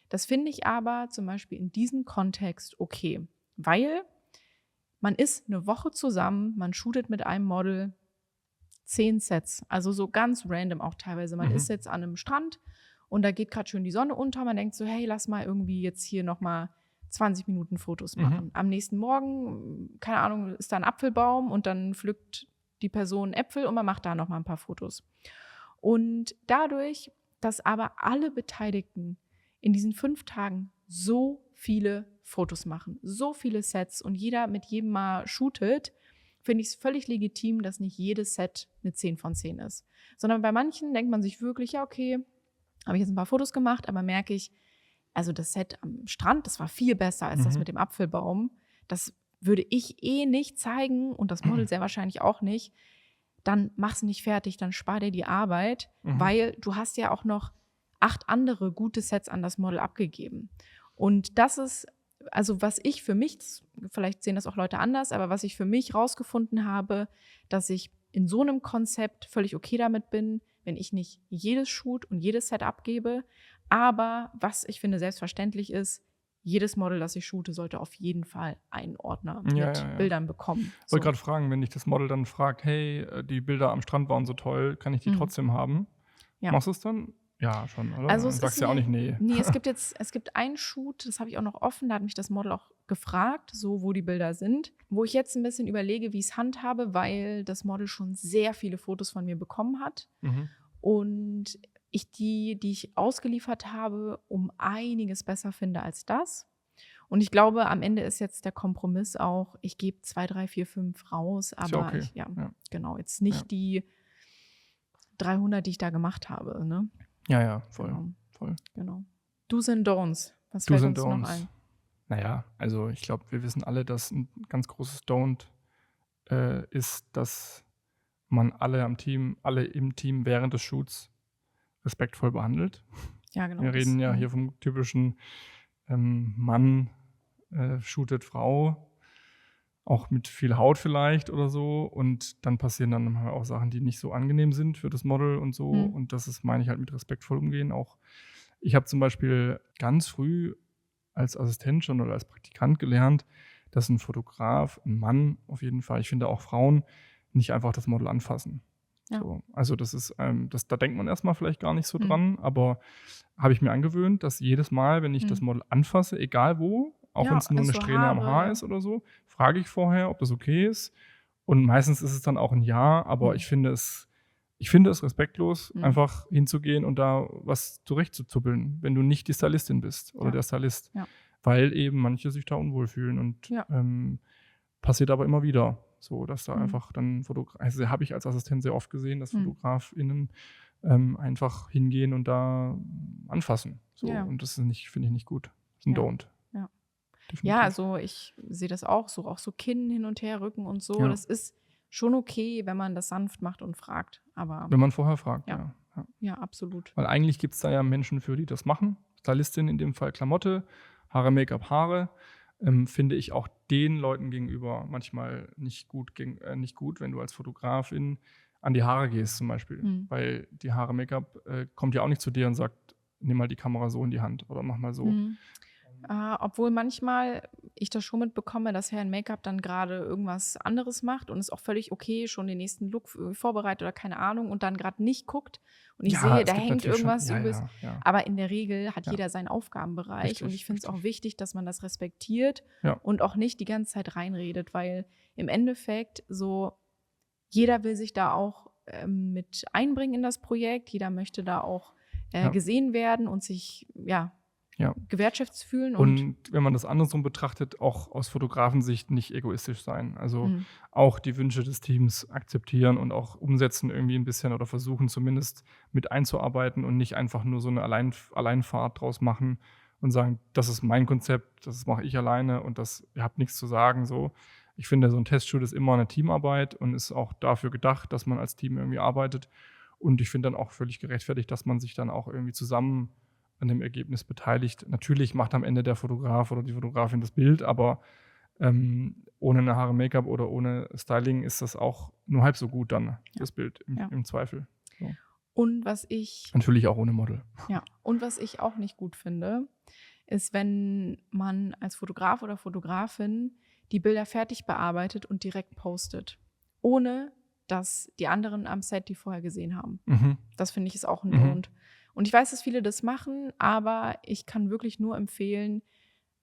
Das finde ich aber zum Beispiel in diesem Kontext okay, weil man ist eine Woche zusammen, man shootet mit einem Model 10 Sets, also so ganz random auch teilweise. Man ist jetzt an einem Strand und da geht gerade schön die Sonne unter. Man denkt so, hey, lass mal irgendwie jetzt hier nochmal 20 Minuten Fotos machen. Am nächsten Morgen, keine Ahnung, ist da ein Apfelbaum und dann pflückt die Person Äpfel und man macht da nochmal ein paar Fotos. Und dadurch, dass aber alle Beteiligten in diesen 5 Tagen so viele Fotos machen, so viele Sets und jeder mit jedem mal shootet, finde ich es völlig legitim, dass nicht jedes Set eine 10 von 10 ist. Sondern bei manchen denkt man sich wirklich, ja, okay, habe ich jetzt ein paar Fotos gemacht, aber merke ich, also das Set am Strand, das war viel besser als das mit dem Apfelbaum. Das würde ich nicht zeigen und das Model sehr wahrscheinlich auch nicht. Dann mach's nicht fertig, dann spar dir die Arbeit, weil du hast ja auch noch 8 andere gute Sets an das Model abgegeben. Und das ist, also was ich für mich, vielleicht sehen das auch Leute anders, aber was ich für mich rausgefunden habe, dass ich in so einem Konzept völlig okay damit bin, wenn ich nicht jedes Shoot und jedes Set abgebe. Aber was ich finde selbstverständlich ist, jedes Model, das ich shoote, sollte auf jeden Fall einen Ordner mit Bildern bekommen. Ich wollte gerade fragen, wenn dich das Model dann fragt, hey, die Bilder am Strand waren so toll, kann ich die trotzdem haben? Ja. Machst du es dann? Ja, schon, oder? Also Dann sagst du ja auch nicht nee. Nee, es gibt einen Shoot, das habe ich auch noch offen, da hat mich das Model auch gefragt, so wo die Bilder sind, wo ich jetzt ein bisschen überlege, wie ich es handhabe, weil das Model schon sehr viele Fotos von mir bekommen hat und ich die ich ausgeliefert habe, um einiges besser finde als das. Und ich glaube, am Ende ist jetzt der Kompromiss auch, ich gebe 2, 3, 4, 5 raus, aber okay. Genau, jetzt nicht die 300, die ich da gemacht habe, ne? Ja, voll. Genau. Do's and Don'ts. Was fällt uns noch ein? Naja, also ich glaube, wir wissen alle, dass ein ganz großes Don't ist, dass man alle im Team während des Shoots respektvoll behandelt. Ja, genau. Wir reden ja hier vom typischen Mann shootet Frau, auch mit viel Haut vielleicht oder so. Und dann passieren dann auch Sachen, die nicht so angenehm sind für das Model und so. Und das ist, meine ich, halt mit respektvoll umgehen. Auch ich habe zum Beispiel ganz früh als Assistent schon oder als Praktikant gelernt, dass ein Fotograf, ein Mann auf jeden Fall, ich finde auch Frauen, nicht einfach das Model anfassen. Ja. So, also das ist, da denkt man erstmal vielleicht gar nicht so dran, aber habe ich mir angewöhnt, dass jedes Mal, wenn ich das Model anfasse, egal wo, auch wenn es nur eine Strähne am Haar ist oder so, frage ich vorher, ob das okay ist. Und meistens ist es dann auch ein Ja, aber ich finde es respektlos, einfach hinzugehen und da was zurechtzuzuppeln, wenn du nicht die Stylistin bist oder der Stylist. Ja. Weil eben manche sich da unwohl fühlen und passiert aber immer wieder so, dass da einfach dann also habe ich als Assistent sehr oft gesehen, dass FotografInnen einfach hingehen und da anfassen. So. Und das finde ich nicht gut. Das ist ein Don't. Ja, also ich sehe das auch so Kinn hin und her rücken und so. Ja. Das ist schon okay, wenn man das sanft macht und fragt. Aber wenn man vorher fragt, ja, absolut. Weil eigentlich gibt es da ja Menschen für, die das machen. Stylistin in dem Fall Klamotte, Haare, Make-up, Haare. Finde ich auch den Leuten gegenüber manchmal nicht gut, wenn du als Fotografin an die Haare gehst zum Beispiel. Weil die Haare, Make-up kommt ja auch nicht zu dir und sagt, nimm mal die Kamera so in die Hand oder mach mal so. Obwohl manchmal ich das schon mitbekomme, dass Herr in Make-up dann gerade irgendwas anderes macht und ist auch völlig okay, schon den nächsten Look vorbereitet oder keine Ahnung und dann gerade nicht guckt und ich sehe, da hängt irgendwas übelst. Aber in der Regel hat jeder seinen Aufgabenbereich. Richtig, und ich finde es auch wichtig, dass man das respektiert und auch nicht die ganze Zeit reinredet, weil im Endeffekt so jeder will sich da auch mit einbringen in das Projekt, jeder möchte da auch gesehen werden und sich gewertschätzt fühlen. Und wenn man das andersrum betrachtet, auch aus Fotografensicht nicht egoistisch sein. Also auch die Wünsche des Teams akzeptieren und auch umsetzen irgendwie ein bisschen oder versuchen zumindest mit einzuarbeiten und nicht einfach nur so eine Alleinfahrt draus machen und sagen, das ist mein Konzept, das mache ich alleine und ihr habt nichts zu sagen. So. Ich finde, so ein Testshoot ist immer eine Teamarbeit und ist auch dafür gedacht, dass man als Team irgendwie arbeitet. Und ich finde dann auch völlig gerechtfertigt, dass man sich dann auch irgendwie zusammen an dem Ergebnis beteiligt. Natürlich macht am Ende der Fotograf oder die Fotografin das Bild, aber Ohne eine Haare, Make-up oder ohne Styling ist das auch nur halb so gut dann, das Bild im Zweifel. So. Und was ich Natürlich auch ohne Model. Und was ich auch nicht gut finde, ist, wenn man als Fotograf oder Fotografin die Bilder fertig bearbeitet und direkt postet, ohne dass die anderen am Set die vorher gesehen haben. Das finde ich ist auch ein Don't. Und ich weiß, dass viele das machen, aber ich kann wirklich nur empfehlen,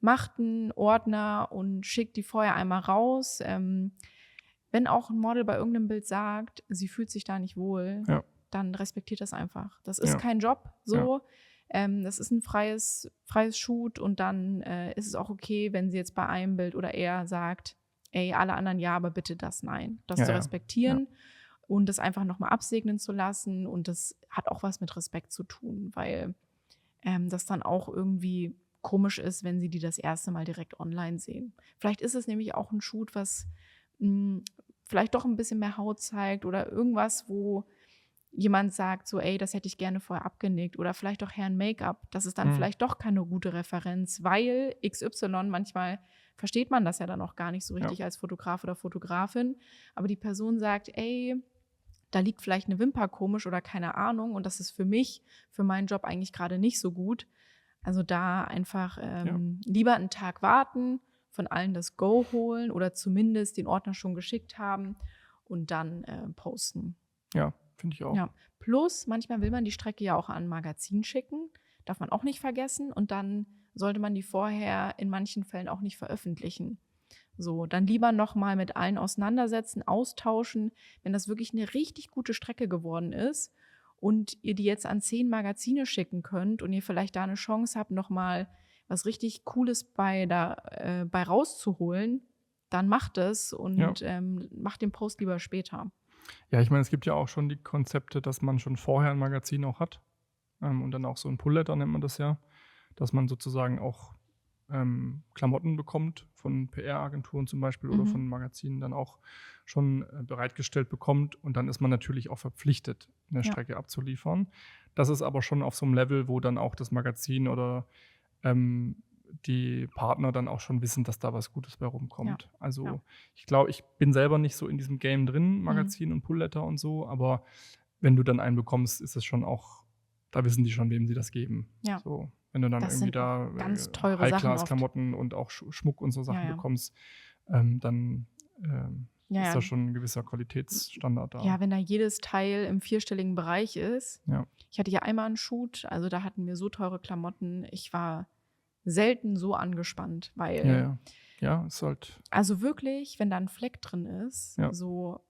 macht einen Ordner und schickt die vorher einmal raus. Wenn auch ein Model bei irgendeinem Bild sagt, sie fühlt sich da nicht wohl, dann respektiert das einfach. Das ist kein Job so. Das ist ein freies Shoot und dann ist es auch okay, wenn sie jetzt bei einem Bild oder er sagt, ey, alle anderen ja, aber bitte das nein. Das zu respektieren und das einfach nochmal absegnen zu lassen. Und das hat auch was mit Respekt zu tun, weil das dann auch irgendwie komisch ist, wenn sie die das erste Mal direkt online sehen. Vielleicht ist es nämlich auch ein Shoot, was vielleicht doch ein bisschen mehr Haut zeigt oder irgendwas, wo jemand sagt so, ey, das hätte ich gerne vorher abgenickt oder vielleicht auch Herren Make-up. Das ist dann vielleicht doch keine gute Referenz, weil XY, manchmal versteht man das ja dann auch gar nicht so richtig als Fotograf oder Fotografin, aber die Person sagt, ey, da liegt vielleicht eine Wimper komisch oder keine Ahnung und das ist für mich, für meinen Job eigentlich gerade nicht so gut. Also da einfach lieber einen Tag warten, von allen das Go holen oder zumindest den Ordner schon geschickt haben und dann posten. Ja, finde ich auch. Ja. Plus, manchmal will man die Strecke ja auch an ein Magazin schicken, darf man auch nicht vergessen und dann sollte man die vorher in manchen Fällen auch nicht veröffentlichen. So, dann lieber nochmal mit allen auseinandersetzen, austauschen, wenn das wirklich eine richtig gute Strecke geworden ist und ihr die jetzt an 10 Magazine schicken könnt und ihr vielleicht da eine Chance habt, nochmal was richtig Cooles bei rauszuholen, dann macht es und macht den Post lieber später. Ja, ich meine, es gibt ja auch schon die Konzepte, dass man schon vorher ein Magazin auch hat und dann auch so ein Pull-Letter nennt man das ja, dass man sozusagen auch Klamotten bekommt von PR-Agenturen zum Beispiel oder von Magazinen dann auch schon bereitgestellt bekommt und dann ist man natürlich auch verpflichtet, eine Strecke abzuliefern. Das ist aber schon auf so einem Level, wo dann auch das Magazin oder die Partner dann auch schon wissen, dass da was Gutes bei rumkommt. Also ich glaube, ich bin selber nicht so in diesem Game drin, Magazin und Pull-Letter und so, aber wenn du dann einen bekommst, ist es schon auch, da wissen die schon, wem sie das geben. Ja. So, wenn du dann das irgendwie sind da ganz teure High-Class-Klamotten und auch Schmuck und so Sachen bekommst, dann ist da schon ein gewisser Qualitätsstandard da. Ja, wenn da jedes Teil im 4-stelligen Bereich ist. Ja. Ich hatte ja einmal einen Shoot, also da hatten wir so teure Klamotten. Ich war selten so angespannt, weil Ja, ist halt. Also wirklich, wenn da ein Fleck drin ist, so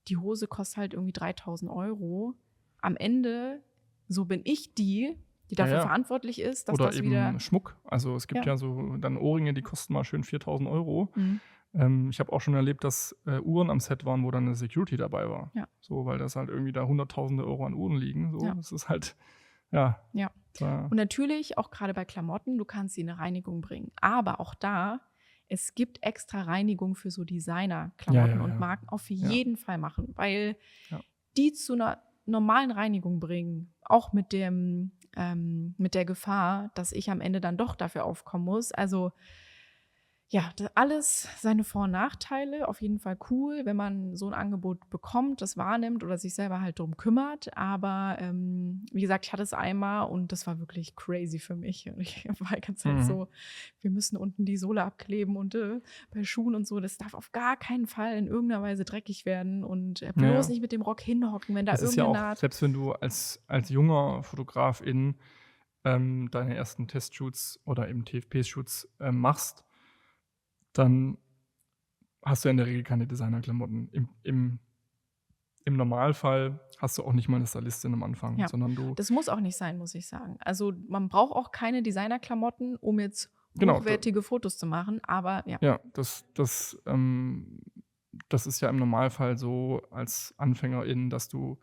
die Hose kostet halt irgendwie 3.000 €. Am Ende, so bin ich die dafür verantwortlich ist, dass oder das eben wieder Schmuck. Also es gibt ja so dann Ohrringe, die kosten mal schön 4.000 €. Ich habe auch schon erlebt, dass Uhren am Set waren, wo dann eine Security dabei war. Ja. So, weil das halt irgendwie da Hunderttausende Euro an Uhren liegen. So, das ist halt, Und natürlich, auch gerade bei Klamotten, du kannst sie in eine Reinigung bringen. Aber auch da, es gibt extra Reinigung für so Designer-Klamotten und Marken auf jeden Fall machen, weil die zu einer normalen Reinigung bringen, auch mit der Gefahr, dass ich am Ende dann doch dafür aufkommen muss. Also ja, alles seine Vor- und Nachteile. Auf jeden Fall cool, wenn man so ein Angebot bekommt, das wahrnimmt oder sich selber halt drum kümmert. Aber wie gesagt, ich hatte es einmal und das war wirklich crazy für mich. Und ich war die ganze Zeit so, wir müssen unten die Sohle abkleben und bei Schuhen und so, das darf auf gar keinen Fall in irgendeiner Weise dreckig werden und bloß nicht mit dem Rock hinhocken, wenn da das irgendeine ist ja auch, Naht. selbst wenn du als junger Fotografin deine ersten Testshoots oder eben TFP-Shoots machst, dann hast du in der Regel keine Designerklamotten. Im Normalfall hast du auch nicht mal eine Stylistin am Anfang, sondern du. Das muss auch nicht sein, muss ich sagen. Also man braucht auch keine Designerklamotten, um jetzt hochwertige Fotos zu machen, aber Ja, das ist ja im Normalfall so als Anfängerin, dass du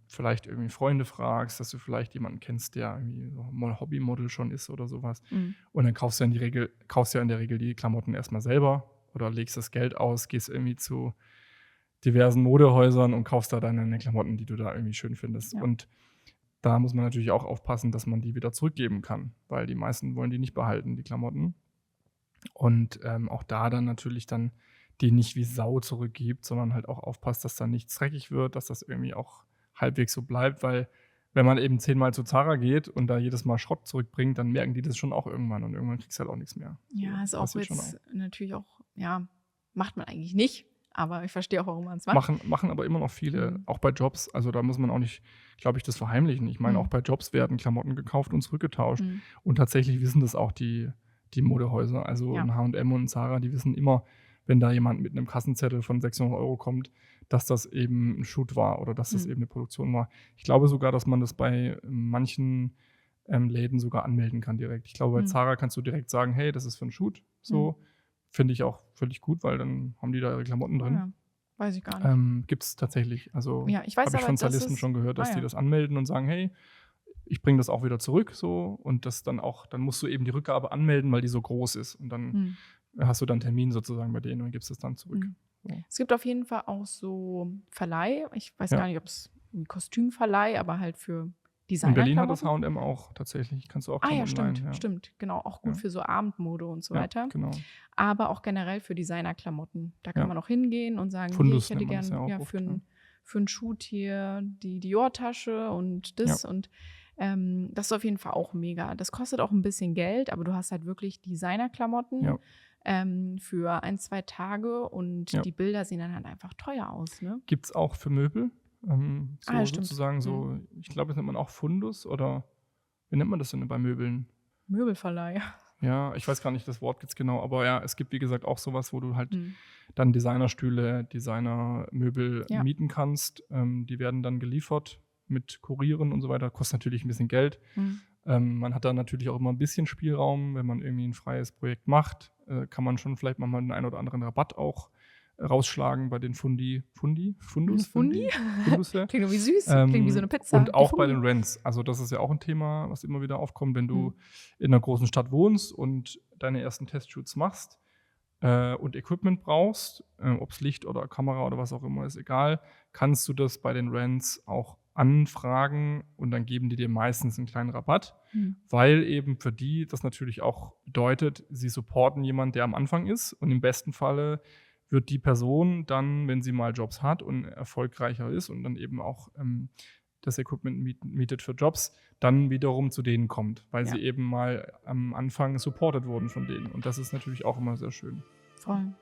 vielleicht irgendwie Freunde fragst, dass du vielleicht jemanden kennst, der irgendwie so mal Hobbymodel schon ist oder sowas. Und dann kaufst du in der Regel die Klamotten erstmal selber oder legst das Geld aus, gehst irgendwie zu diversen Modehäusern und kaufst da deine Klamotten, die du da irgendwie schön findest. Ja. Und da muss man natürlich auch aufpassen, dass man die wieder zurückgeben kann, weil die meisten wollen die nicht behalten, die Klamotten. Und auch da dann natürlich dann die nicht wie Sau zurückgibt, sondern halt auch aufpasst, dass da nichts dreckig wird, dass das irgendwie auch halbwegs so bleibt, weil wenn man eben 10-mal zu Zara geht und da jedes Mal Schrott zurückbringt, dann merken die das schon auch irgendwann und irgendwann kriegst du halt auch nichts mehr. Ja, ist Das auch passiert schon jetzt natürlich auch, ja, macht man eigentlich nicht, aber ich verstehe auch, warum man es macht. Machen aber immer noch viele, auch bei Jobs. Also da muss man auch nicht, glaube ich, das verheimlichen. Ich meine, auch bei Jobs werden Klamotten gekauft und zurückgetauscht. Und tatsächlich wissen das auch die Modehäuser. Also ein H&M und ein Zara, die wissen immer, wenn da jemand mit einem Kassenzettel von 600 € kommt, dass das eben ein Shoot war oder dass das eben eine Produktion war. Ich glaube sogar, dass man das bei manchen Läden sogar anmelden kann direkt. Ich glaube, bei Zara kannst du direkt sagen, hey, das ist für einen Shoot. So finde ich auch völlig gut, weil dann haben die da ihre Klamotten drin. Ja, weiß ich gar nicht. Gibt es tatsächlich. Also Ja, ich weiß habe ich aber, von das Stylisten ist- schon gehört, dass Ah, ja. die das anmelden und sagen, hey, ich bringe das auch wieder zurück so und das dann auch, dann musst du eben die Rückgabe anmelden, weil die so groß ist und dann hast du dann einen Termin sozusagen bei denen und gibst es dann zurück. So. Es gibt auf jeden Fall auch so Verleih. Ich weiß Ja. gar nicht, ob es ein Kostümverleih, aber halt für In Berlin hat das Designerklamotten. H&M auch tatsächlich. Kannst du auch Ah ja, Klamotten stimmt, leihen, ja. stimmt. Genau, auch gut Ja. für so Abendmode und so Ja, weiter. genau. Aber auch generell für Designerklamotten. Da kann Ja. man auch hingehen und sagen, Fundus hier, ich hätte nennt man das gern ja auch oft, für ja. einen Shoot hier die Dior-Tasche und das. Und das ist auf jeden Fall auch mega. Das kostet auch ein bisschen Geld, aber du hast halt wirklich Designerklamotten Ja. für 1-2 Tage und Ja. die Bilder sehen dann halt einfach teuer aus, ne? Gibt es auch für Möbel. So Ah, ja, stimmt. sozusagen so, ich glaube, das nennt man auch Fundus oder wie nennt man das denn bei Möbeln? Möbelverleih. Ja, ich weiß gar nicht, das Wort gibt's genau, aber ja, es gibt, wie gesagt, auch sowas, wo du halt dann Designerstühle, Designermöbel Ja. mieten kannst. Die werden dann geliefert mit Kurieren und so weiter. Kostet natürlich ein bisschen Geld. Man hat da natürlich auch immer ein bisschen Spielraum. Wenn man irgendwie ein freies Projekt macht, kann man schon vielleicht mal einen ein oder anderen Rabatt auch rausschlagen bei den Fundusse? Klingt irgendwie süß, klingt wie so eine Pizza. Und Die auch bei Fundi. den Rents. Also das ist ja auch ein Thema, was immer wieder aufkommt, wenn du in einer großen Stadt wohnst und deine ersten Testshoots machst und Equipment brauchst, ob es Licht oder Kamera oder was auch immer ist, egal, kannst du das bei den Rents auch anfragen und dann geben die dir meistens einen kleinen Rabatt, weil eben für die das natürlich auch bedeutet, sie supporten jemanden, der am Anfang ist und im besten Falle wird die Person dann, wenn sie mal Jobs hat und erfolgreicher ist und dann eben auch das Equipment mietet für Jobs, dann wiederum zu denen kommt, weil sie eben mal am Anfang supported wurden von denen. Und das ist natürlich auch immer sehr schön. Voll.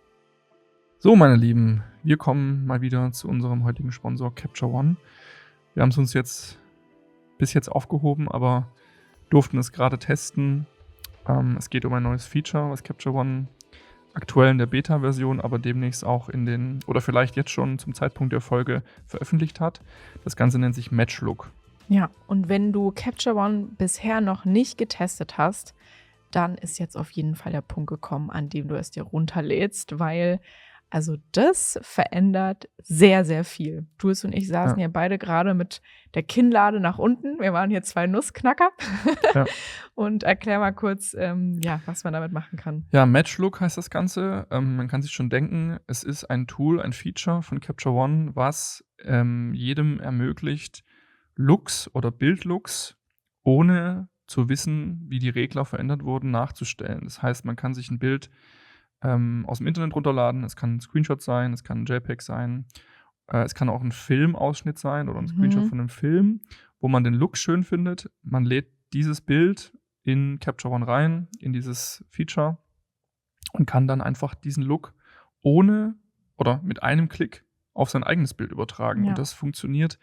So, meine Lieben, wir kommen mal wieder zu unserem heutigen Sponsor Capture One. Wir haben es uns bis jetzt aufgehoben, aber durften es gerade testen. Es geht um ein neues Feature, was Capture One aktuell in der Beta-Version, aber demnächst auch oder vielleicht jetzt schon zum Zeitpunkt der Folge veröffentlicht hat. Das Ganze nennt sich Match Look. Ja, und wenn du Capture One bisher noch nicht getestet hast, dann ist jetzt auf jeden Fall der Punkt gekommen, an dem du es dir runterlädst, weil also das verändert sehr, sehr viel. Jules und ich saßen ja beide gerade mit der Kinnlade nach unten. Wir waren hier 2 Nussknacker. Ja. Und erklär mal kurz, was man damit machen kann. Ja, Match Look heißt das Ganze. Man kann sich schon denken, es ist ein Tool, ein Feature von Capture One, was jedem ermöglicht, Looks oder Bildlooks, ohne zu wissen, wie die Regler verändert wurden, nachzustellen. Das heißt, man kann sich ein Bild aus dem Internet runterladen. Es kann ein Screenshot sein, es kann ein JPEG sein, es kann auch ein Filmausschnitt sein oder ein Screenshot von einem Film, wo man den Look schön findet. Man lädt dieses Bild in Capture One rein, in dieses Feature und kann dann einfach diesen Look ohne oder mit einem Klick auf sein eigenes Bild übertragen. Ja. Und das funktioniert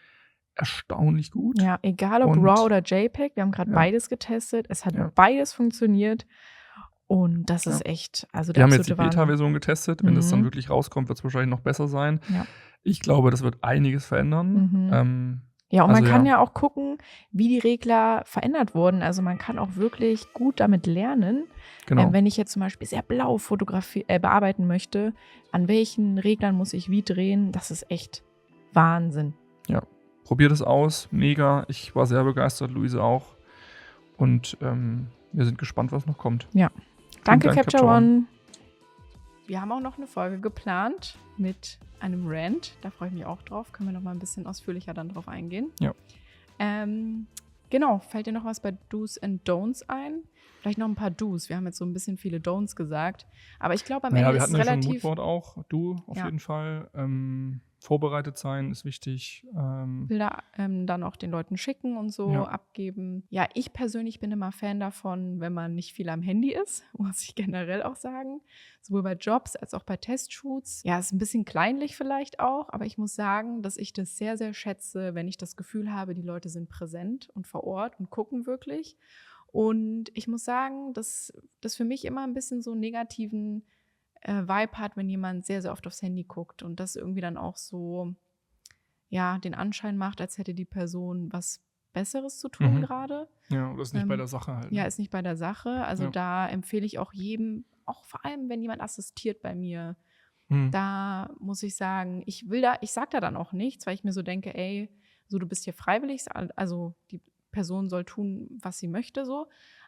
erstaunlich gut. Ja, egal ob RAW oder JPEG, wir haben gerade beides getestet. Es hat beides funktioniert. Und das ist echt, also der Wir haben jetzt die absolute Wahnsinn. Beta-Version getestet. Wenn das dann wirklich rauskommt, wird es wahrscheinlich noch besser sein. Ja. Ich glaube, das wird einiges verändern. Ja, und also man kann ja auch gucken, wie die Regler verändert wurden. Also man kann auch wirklich gut damit lernen. Genau. Wenn ich jetzt zum Beispiel sehr blau bearbeiten möchte, an welchen Reglern muss ich wie drehen, das ist echt Wahnsinn. Ja, probiert es aus. Mega. Ich war sehr begeistert, Luise auch. Und wir sind gespannt, was noch kommt. Ja. Danke, Dank, Capture One. Wir haben auch noch eine Folge geplant mit einem Rant. Da freue ich mich auch drauf. Können wir noch mal ein bisschen ausführlicher dann drauf eingehen. Ja. Genau, fällt dir noch was bei Do's and Don'ts ein? Vielleicht noch ein paar Do's. Wir haben jetzt so ein bisschen viele Don'ts gesagt. Aber ich glaube, am Naja, Ende wir ist hatten es ja schon ein relativ, Moodboard auch. Du auf ja, jeden Fall. Vorbereitet sein ist wichtig. Bilder dann auch den Leuten schicken und so Ja. abgeben. Ja, ich persönlich bin immer Fan davon, wenn man nicht viel am Handy ist, muss ich generell auch sagen. Sowohl bei Jobs als auch bei Testshoots. Ja, ist ein bisschen kleinlich vielleicht auch, aber ich muss sagen, dass ich das sehr, sehr schätze, wenn ich das Gefühl habe, die Leute sind präsent und vor Ort und gucken wirklich. Und ich muss sagen, dass das für mich immer ein bisschen so einen negativen Vibe hat, wenn jemand sehr, sehr oft aufs Handy guckt und das irgendwie dann auch so, ja, den Anschein macht, als hätte die Person was Besseres zu tun Mhm. gerade. Ja, das ist nicht bei der Sache halt. Ja, Ne? ist nicht bei der Sache. Also Ja. da empfehle ich auch jedem, auch vor allem, wenn jemand assistiert bei mir, Mhm. da muss ich sagen, ich sage da dann auch nichts, weil ich mir so denke, ey, so du bist hier freiwillig, also die Person soll tun, was sie möchte, so.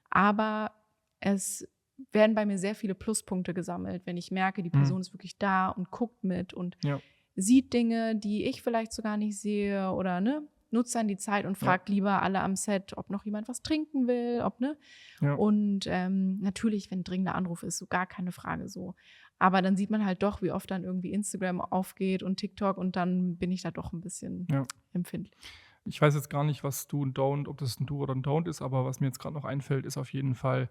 Aber es werden bei mir sehr viele Pluspunkte gesammelt, wenn ich merke, die Mhm. Person ist wirklich da und guckt mit und Ja. sieht Dinge, die ich vielleicht so gar nicht sehe oder ne, nutzt dann die Zeit und Ja. fragt lieber alle am Set, ob noch jemand was trinken will, ob ne. Ja. Und natürlich, wenn ein dringender Anruf ist, so gar keine Frage so. Aber dann sieht man halt doch, wie oft dann irgendwie Instagram aufgeht und TikTok und dann bin ich da doch ein bisschen Ja. empfindlich. Ich weiß jetzt gar nicht, was Do und Don't, ob das ein Do oder ein Don't ist, aber was mir jetzt gerade noch einfällt, ist auf jeden Fall,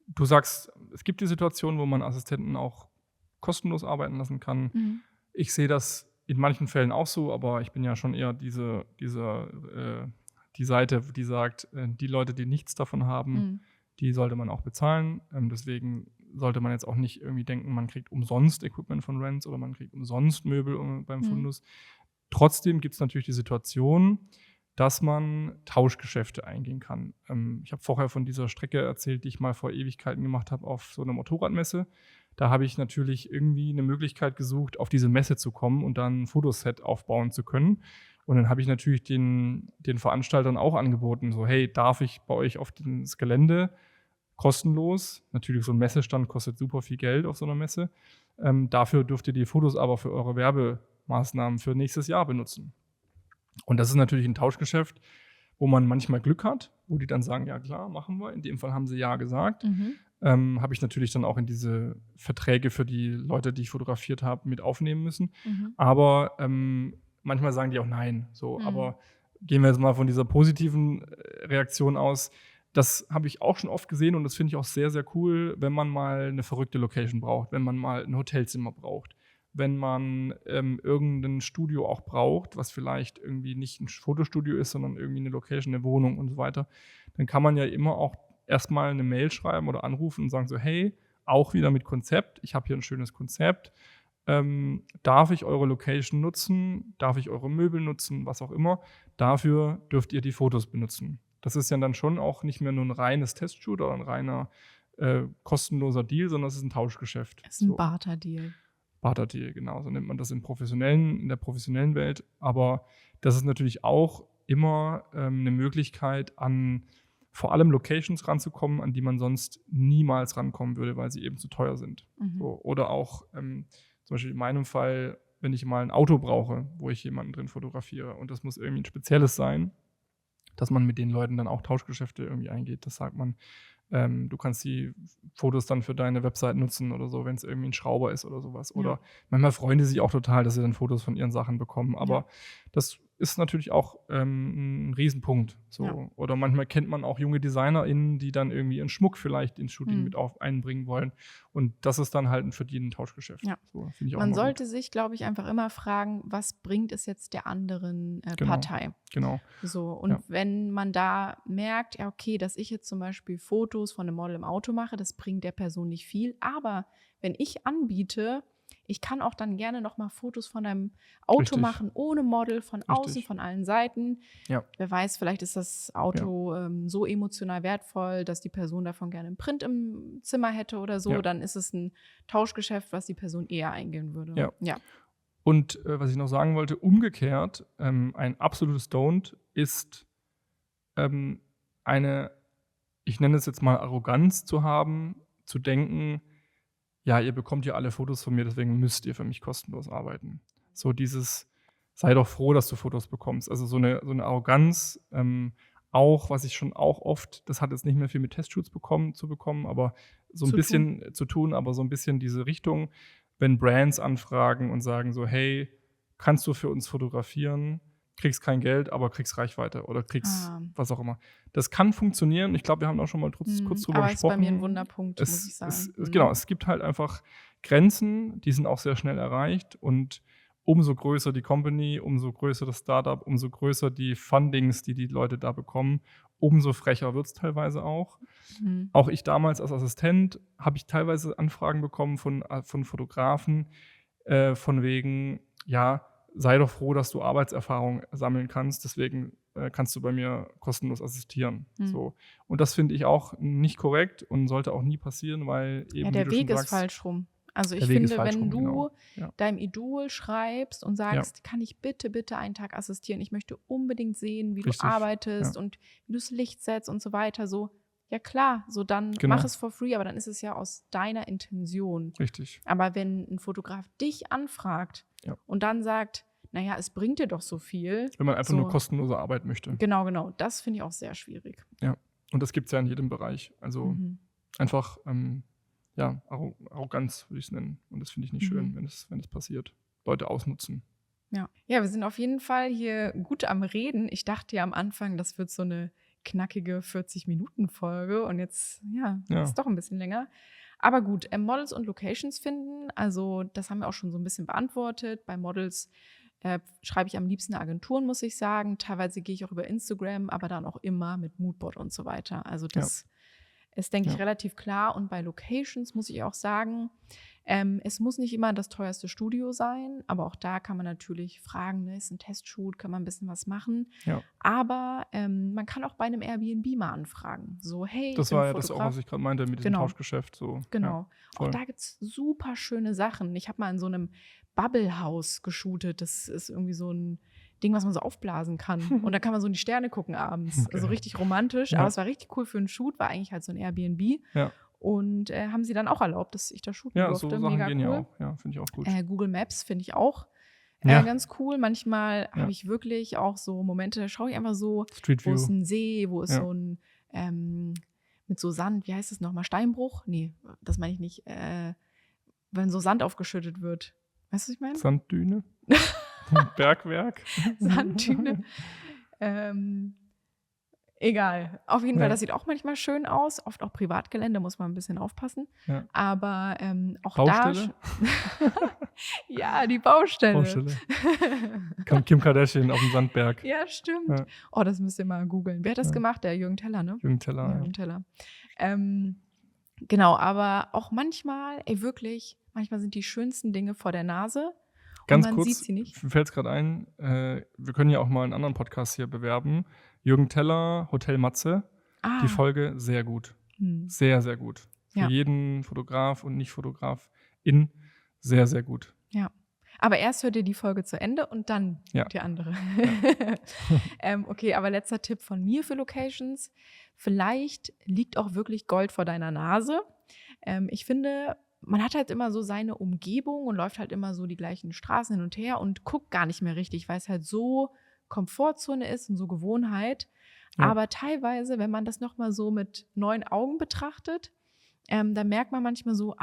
du sagst, es gibt die Situation, wo man Assistenten auch kostenlos arbeiten lassen kann. Mhm. Ich sehe das in manchen Fällen auch so, aber ich bin ja schon eher die Seite, die sagt, die Leute, die nichts davon haben, Mhm. die sollte man auch bezahlen. Deswegen sollte man jetzt auch nicht irgendwie denken, man kriegt umsonst Equipment von Renz oder man kriegt umsonst Möbel beim Mhm. Fundus. Trotzdem gibt es natürlich die Situation, dass man Tauschgeschäfte eingehen kann. Ich habe vorher von dieser Strecke erzählt, die ich mal vor Ewigkeiten gemacht habe auf so einer Motorradmesse. Da habe ich natürlich irgendwie eine Möglichkeit gesucht, auf diese Messe zu kommen und dann ein Fotoset aufbauen zu können. Und dann habe ich natürlich den Veranstaltern auch angeboten, so: „Hey, darf ich bei euch auf das Gelände kostenlos?“ Natürlich, so ein Messestand kostet super viel Geld auf so einer Messe. „Dafür dürft ihr die Fotos aber für eure Werbemaßnahmen für nächstes Jahr benutzen.“ Und das ist natürlich ein Tauschgeschäft, wo man manchmal Glück hat, wo die dann sagen: „Ja klar, machen wir.“ In dem Fall haben sie ja gesagt. Mhm. Habe ich natürlich dann auch in diese Verträge für die Leute, die ich fotografiert habe, mit aufnehmen müssen. Mhm. Aber, manchmal sagen die auch nein, so. Mhm. Aber gehen wir jetzt mal von dieser positiven, Reaktion aus. Das habe ich auch schon oft gesehen und das finde ich auch sehr, sehr cool, wenn man mal eine verrückte Location braucht, wenn man mal ein Hotelzimmer braucht, wenn man, irgend Studio auch braucht, was vielleicht irgendwie nicht ein Fotostudio ist, sondern irgendwie eine Location, eine Wohnung und so weiter. Dann kann man ja immer auch erstmal eine Mail schreiben oder anrufen und sagen so: „Hey, auch wieder mit Konzept. Ich habe hier ein schönes Konzept. Darf ich eure Location nutzen? Darf ich eure Möbel nutzen?“ Was auch immer. Dafür dürft ihr die Fotos benutzen. Das ist ja dann schon auch nicht mehr nur ein reines Testshoot oder ein reiner, kostenloser Deal, sondern es ist ein Tauschgeschäft. Das ist ein So. Barter-Deal. Barter-Deal, genau, so nennt man das in der professionellen Welt. Aber das ist natürlich auch immer, 'ne Möglichkeit, an vor allem Locations ranzukommen, an die man sonst niemals rankommen würde, weil sie eben zu teuer sind. Mhm. So, oder auch, zum Beispiel in meinem Fall, wenn ich mal ein Auto brauche, wo ich jemanden drin fotografiere und das muss irgendwie ein spezielles sein, dass man mit den Leuten dann auch Tauschgeschäfte irgendwie eingeht. Das sagt man, du kannst die Fotos dann für deine Website nutzen oder so, wenn es irgendwie ein Schrauber ist oder sowas. Ja. Oder manchmal freuen die sich auch total, dass sie dann Fotos von ihren Sachen bekommen. Aber das ist natürlich auch, 'n Riesenpunkt, so. Ja. Oder manchmal kennt man auch junge DesignerInnen, die dann irgendwie ihren Schmuck vielleicht ins Shooting Mhm. mit einbringen wollen. Und das ist dann halt 'n für die 'n Tauschgeschäft. Ja. So, finde ich auch Man immer gut. sollte sich, glaube ich, einfach immer fragen, was bringt es jetzt der anderen Genau. Partei? Genau. So, und Ja. wenn man da merkt, ja, okay, dass ich jetzt zum Beispiel Fotos von einem Model im Auto mache, das bringt der Person nicht viel. Aber wenn ich anbiete, ich kann auch dann gerne noch mal Fotos von einem Auto Richtig. machen, ohne Model, von außen, Richtig. von allen Seiten. Ja. Wer weiß, vielleicht ist das Auto so emotional wertvoll, dass die Person davon gerne einen Print im Zimmer hätte oder so. Ja. Dann ist es ein Tauschgeschäft, was die Person eher eingehen würde. Ja. Ja. Und, was ich noch sagen wollte, umgekehrt, ein absolutes Don't ist, eine, ich nenne es jetzt mal Arroganz zu haben, zu denken: „Ja, ihr bekommt ja alle Fotos von mir, deswegen müsst ihr für mich kostenlos arbeiten.“ So dieses: „Sei doch froh, dass du Fotos bekommst.“ Also, so eine Arroganz, Auch, was ich schon auch oft, das hat jetzt nicht mehr viel mit Testshoots zu bekommen, aber so ein bisschen zu tun, aber so ein bisschen diese Richtung, wenn Brands anfragen und sagen so: „Hey, kannst du für uns fotografieren? Kriegst kein Geld, aber kriegst Reichweite oder kriegst was auch immer." Das kann funktionieren. Ich glaube, wir haben auch schon mal kurz drüber aber ist bei mir ein gesprochen. Wunderpunkt, muss ich sagen. Genau, es gibt halt einfach Grenzen, die sind auch sehr schnell erreicht und umso größer die Company, umso größer das Startup, umso größer die Fundings, die Leute da bekommen, umso frecher wird's teilweise auch. Mhm. Auch ich damals als Assistent habe ich teilweise Anfragen bekommen von Fotografen, von wegen: „Ja, sei doch froh, dass du Arbeitserfahrung sammeln kannst, deswegen, kannst du bei mir kostenlos assistieren." Mhm. So. Und das finde ich auch nicht korrekt und sollte auch nie passieren, weil Ja, eben, wie der du schon Weg ist sagst, falsch rum. Also, der ich Weg ist finde, falsch wenn rum, du genau. Ja. deinem Idol schreibst und Ja. sagst: „Kann ich bitte einen Tag assistieren? Ich möchte unbedingt sehen, wie du Richtig. arbeitest Ja. und wie du's Licht setzt und so weiter", so, ja klar, so dann mach Genau. es for free, aber dann ist es ja aus deiner Intention. Richtig. Aber wenn 'n Fotograf dich anfragt Ja. und dann sagt: „Na ja, es bringt dir doch so viel", Wenn man einfach nur so kostenlose Arbeit möchte. genau, das finde ich auch sehr schwierig. Ja. Und das gibt's ja in jedem Bereich. Also, Mhm. einfach, ja, Arroganz würde ich's nennen. Und das finde ich nicht schön, wenn es passiert. Leute ausnutzen. Ja. Ja, wir sind auf jeden Fall hier gut am Reden. Ich dachte ja am Anfang, das wird so eine knackige 40-Minuten-Folge und jetzt, ja, Ja. ist doch ein bisschen länger. Aber gut, Models und Locations finden, also das haben wir auch schon so ein bisschen beantwortet. Bei Models, schreibe ich am liebsten Agenturen, muss ich sagen. Teilweise gehe ich auch über Instagram, aber dann auch immer mit Moodboard und so weiter. Also das ist, denke ich, Ja. relativ klar. Und bei Locations muss ich auch sagen, es muss nicht immer das teuerste Studio sein, aber auch da kann man natürlich fragen, ne, ist ein Testshoot, kann man ein bisschen was machen. Ja. Aber man kann auch bei einem Airbnb mal anfragen. So, hey, ich Das bin war ja das auch, Fotograf. was ich gerade meinte mit diesem Genau. Tauschgeschäft so. Genau. Ja, Auch voll. da gibt es super schöne Sachen. Ich habe mal in so einem Bubble-Haus geshootet. Das ist irgendwie so ein Ding, was man so aufblasen kann. Und da kann man so in die Sterne gucken abends. Okay. Also richtig romantisch. Ja. Aber es war richtig cool für einen Shoot, war eigentlich halt so ein Airbnb. Ja. Und haben sie dann auch erlaubt, dass ich da shooten Ja, durfte. so Sachen Mega gehen cool. ja auch. Ja, finde ich auch gut. Google Maps finde ich auch Ja. ganz cool. Manchmal Ja. habe ich wirklich auch so Momente, schaue ich einfach so, Street wo View. ist ein See, wo ist Ja. so ein mit so Sand, wie heißt es nochmal? Steinbruch? Nee, das meine ich nicht. Wenn so Sand aufgeschüttet wird. Weißt du, was ich meine? Sanddüne. Bergwerk. Sanddüne. Egal. Auf jeden Fall, Ja. das sieht auch manchmal schön aus. Oft auch Privatgelände, muss man ein bisschen aufpassen. Ja. Aber auch Baustelle? ja, die Baustelle. Baustelle. Kommt Kim Kardashian auf den Sandberg. Ja, stimmt. Ja. Oh, das müsst ihr mal googeln. Wer hat das Ja. gemacht? Der Jürgen Teller, ne? Jürgen Teller. Ja. Jürgen Teller. Genau, aber auch manchmal, wirklich, manchmal sind die schönsten Dinge vor der Nase Ganz und man kurz, sieht sie nicht. mir fällt es gerade ein, wir können ja auch mal einen anderen Podcast hier bewerben. Jürgen Teller, Hotel Matze. Die Folge sehr gut. Sehr, sehr gut. Für Ja. jeden Fotograf und Nicht-Fotograf sehr, sehr gut. Ja. Aber erst hört ihr die Folge zu Ende und dann Ja. die andere. Okay, aber letzter Tipp von mir für Locations. Vielleicht liegt auch wirklich Gold vor deiner Nase. Ich finde, man hat halt immer so seine Umgebung und läuft halt immer so die gleichen Straßen hin und her und guckt gar nicht mehr richtig, weil es halt so Komfortzone ist und so Gewohnheit. Ja. Aber teilweise, wenn man das nochmal so mit neuen Augen betrachtet, dann merkt man manchmal so,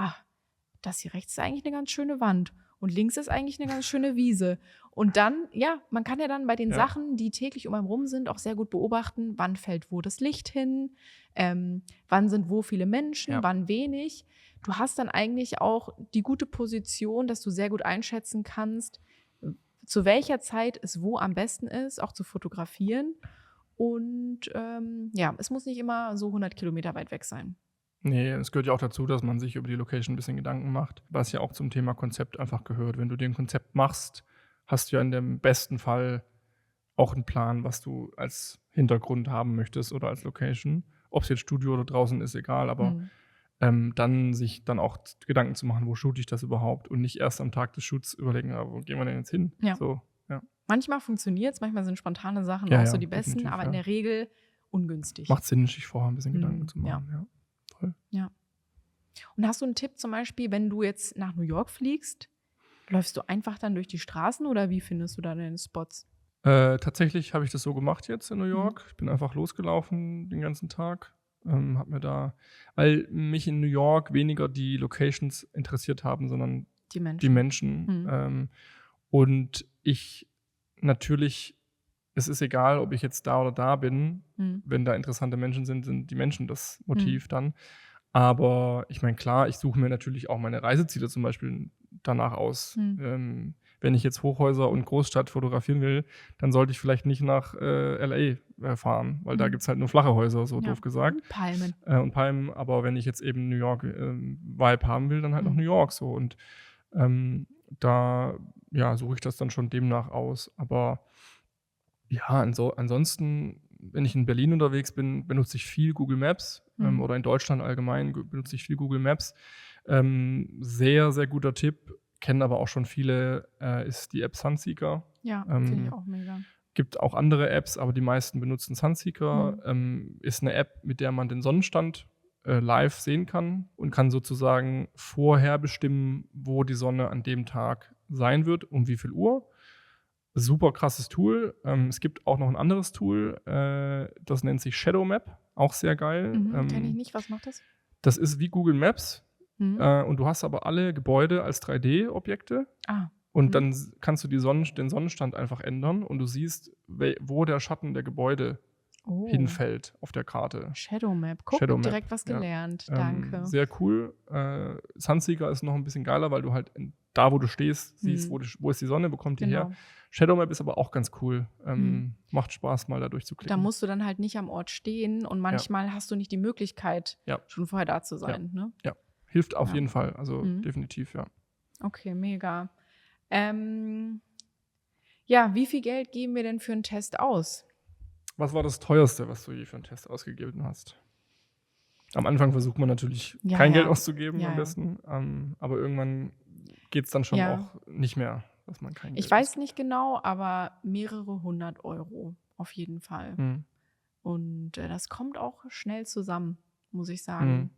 das hier rechts ist eigentlich eine ganz schöne Wand und links ist eigentlich eine ganz schöne Wiese. Und dann, ja, man kann ja dann bei den Ja. Sachen, die täglich um einen rum sind, auch sehr gut beobachten, wann fällt wo das Licht hin, wann sind wo viele Menschen, Ja. wann wenig. Du hast dann eigentlich auch die gute Position, dass du sehr gut einschätzen kannst, zu welcher Zeit es wo am besten ist, auch zu fotografieren. Und ja, es muss nicht immer so 100 Kilometer weit weg sein. Nee, es gehört ja auch dazu, dass man sich über die Location ein bisschen Gedanken macht, was ja auch zum Thema Konzept einfach gehört. Wenn du dir ein Konzept machst, hast du ja in dem besten Fall auch einen Plan, was du als Hintergrund haben möchtest oder als Location. Ob es jetzt Studio oder draußen ist, egal, aber dann sich dann auch Gedanken zu machen, wo shoote ich das überhaupt und nicht erst am Tag des Shoots überlegen, wo gehen wir denn jetzt hin? Ja. So, ja. Manchmal funktioniert es, manchmal sind spontane Sachen Ja, auch ja, so die besten, definitiv, aber ja. in der Regel ungünstig. Macht Sinn, sich vorher ein bisschen Gedanken zu ja. machen. Ja. Voll. Ja. Und hast du einen Tipp zum Beispiel, wenn du jetzt nach New York fliegst, läufst du einfach dann durch die Straßen oder wie findest du da deine Spots? Tatsächlich habe ich das so gemacht jetzt in New York. Ich bin einfach losgelaufen den ganzen Tag. Habe mir da, weil mich in New York weniger die Locations interessiert haben, sondern Die die Menschen. Menschen. Und ich natürlich, es ist egal, ob ich jetzt da oder da bin. Wenn da interessante Menschen sind, sind die Menschen das Motiv dann. Aber ich meine, klar, ich suche mir natürlich auch meine Reiseziele zum Beispiel danach aus. Wenn ich jetzt Hochhäuser und Großstadt fotografieren will, dann sollte ich vielleicht nicht nach LA fahren, weil da gibt es halt nur flache Häuser, so doof gesagt. Palmen. Und Palmen, aber wenn ich jetzt eben New York Vibe haben will, dann halt noch New York so. Und da suche ich das dann schon demnach aus. Aber ja, ansonsten, wenn ich in Berlin unterwegs bin, benutze ich viel Google Maps oder in Deutschland allgemein benutze ich viel Google Maps. Sehr, sehr guter Tipp, kennen aber auch schon viele, ist die App Sunseeker. Ja, finde ich auch mega. Gibt auch andere Apps, aber die meisten benutzen Sunseeker. Ist eine App, mit der man den Sonnenstand live sehen kann und kann sozusagen vorher bestimmen, wo die Sonne an dem Tag sein wird, um wie viel Uhr. Super krasses Tool. Es gibt auch noch ein anderes Tool, das nennt sich Shadow Map, auch sehr geil. Kenne ich nicht, was macht das? Das ist wie Google Maps und du hast aber alle Gebäude als 3D-Objekte. Und dann kannst du den Sonnenstand einfach ändern und du siehst, wo der Schatten der Gebäude hinfällt auf der Karte. Shadow Map. Guck, Shadow Map, direkt was gelernt. Danke. Sehr cool. Sunseeker ist noch ein bisschen geiler, weil du halt da, wo du stehst, siehst, wo ist die Sonne, wo kommt die her. Shadow Map ist aber auch ganz cool. Macht Spaß, mal da durchzuklicken. Da musst du dann halt nicht am Ort stehen und manchmal hast du nicht die Möglichkeit, schon vorher da zu sein. Ne? Ja, hilft auf jeden Fall. Also definitiv, ja. Okay, mega. Wie viel Geld geben wir denn für einen Test aus? Was war das Teuerste, was du je für einen Test ausgegeben hast? Am Anfang versucht man natürlich kein Geld auszugeben am besten. Aber irgendwann geht es dann schon auch nicht mehr, dass man kein Geld Ich weiß nicht genau, aber mehrere 100 € auf jeden Fall. Und das kommt auch schnell zusammen, muss ich sagen.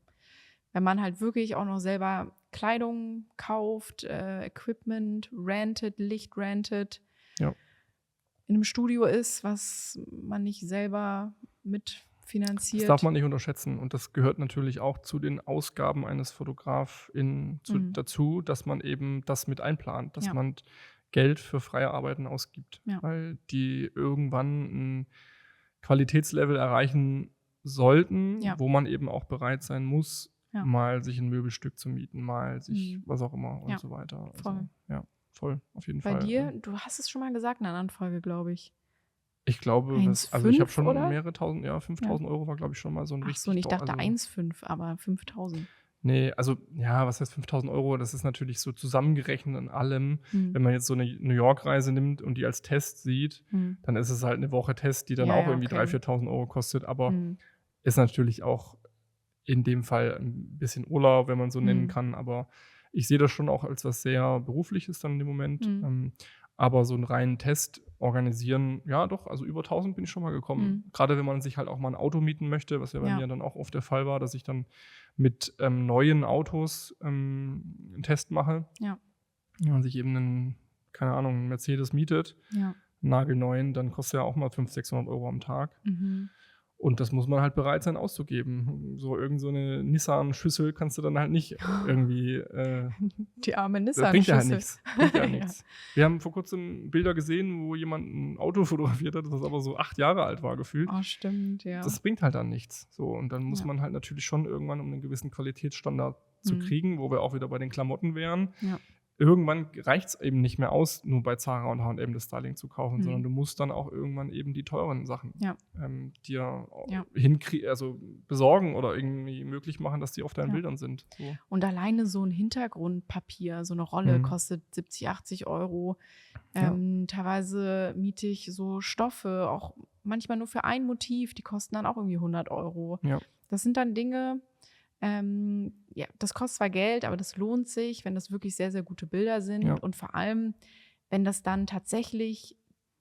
Wenn man halt wirklich auch noch selber Kleidung kauft, Equipment rentet, Licht rentet, in einem Studio ist, was man nicht selber mitfinanziert. Das darf man nicht unterschätzen. Und das gehört natürlich auch zu den Ausgaben eines Fotografen dazu, dass man eben das mit einplant, dass man Geld für freie Arbeiten ausgibt. Weil die irgendwann ein Qualitätslevel erreichen sollten, wo man eben auch bereit sein muss, mal sich ein Möbelstück zu mieten, mal sich was auch immer und so weiter. Voll. Also, voll, auf jeden Bei Fall. Bei dir, du hast es schon mal gesagt in einer anderen Folge, glaube ich. Ich glaube, ich habe schon mehrere tausend, 5.000 € war, glaube ich, schon mal so ein richtig. Ach so, und ich dachte 1,5, aber 5.000. Nee, also was heißt 5.000 €? Das ist natürlich so zusammengerechnet an allem. Wenn man jetzt so eine New York-Reise nimmt und die als Test sieht, dann ist es halt eine Woche Test, die dann auch irgendwie 3.000, 4.000 € kostet. Aber ist natürlich auch in dem Fall ein bisschen Urlaub, wenn man so nennen kann. Aber ich sehe das schon auch als was sehr Berufliches dann in dem Moment. Aber so einen reinen Test organisieren, ja doch, also über 1.000 bin ich schon mal gekommen. Gerade wenn man sich halt auch mal ein Auto mieten möchte, was ja bei mir dann auch oft der Fall war, dass ich dann mit neuen Autos einen Test mache. Wenn man sich eben einen Mercedes mietet, einen nagelneuen, dann kostet ja auch mal 500, 600 € am Tag. Und das muss man halt bereit sein auszugeben. So irgend so eine Nissan-Schüssel kannst du dann halt nicht irgendwie. Die arme Das Nissan-Schüssel. bringt ja nichts. Wir haben vor kurzem Bilder gesehen, wo jemand ein Auto fotografiert hat, das aber so 8 Jahre alt war gefühlt. Oh, stimmt, ja. Das bringt halt dann nichts. So, und dann muss man halt natürlich schon irgendwann, um einen gewissen Qualitätsstandard zu kriegen, wo wir auch wieder bei den Klamotten wären. Irgendwann reicht es eben nicht mehr aus, nur bei Zara und H&M das Styling zu kaufen, sondern du musst dann auch irgendwann eben die teuren Sachen dir besorgen oder irgendwie möglich machen, dass die auf deinen Bildern sind. So. Und alleine so ein Hintergrundpapier, so eine Rolle kostet 70, 80 €. Teilweise miete ich so Stoffe, auch manchmal nur für ein Motiv, die kosten dann auch irgendwie 100 €. Das sind dann Dinge, das kostet zwar Geld, aber das lohnt sich, wenn das wirklich sehr, sehr gute Bilder sind und vor allem, wenn das dann tatsächlich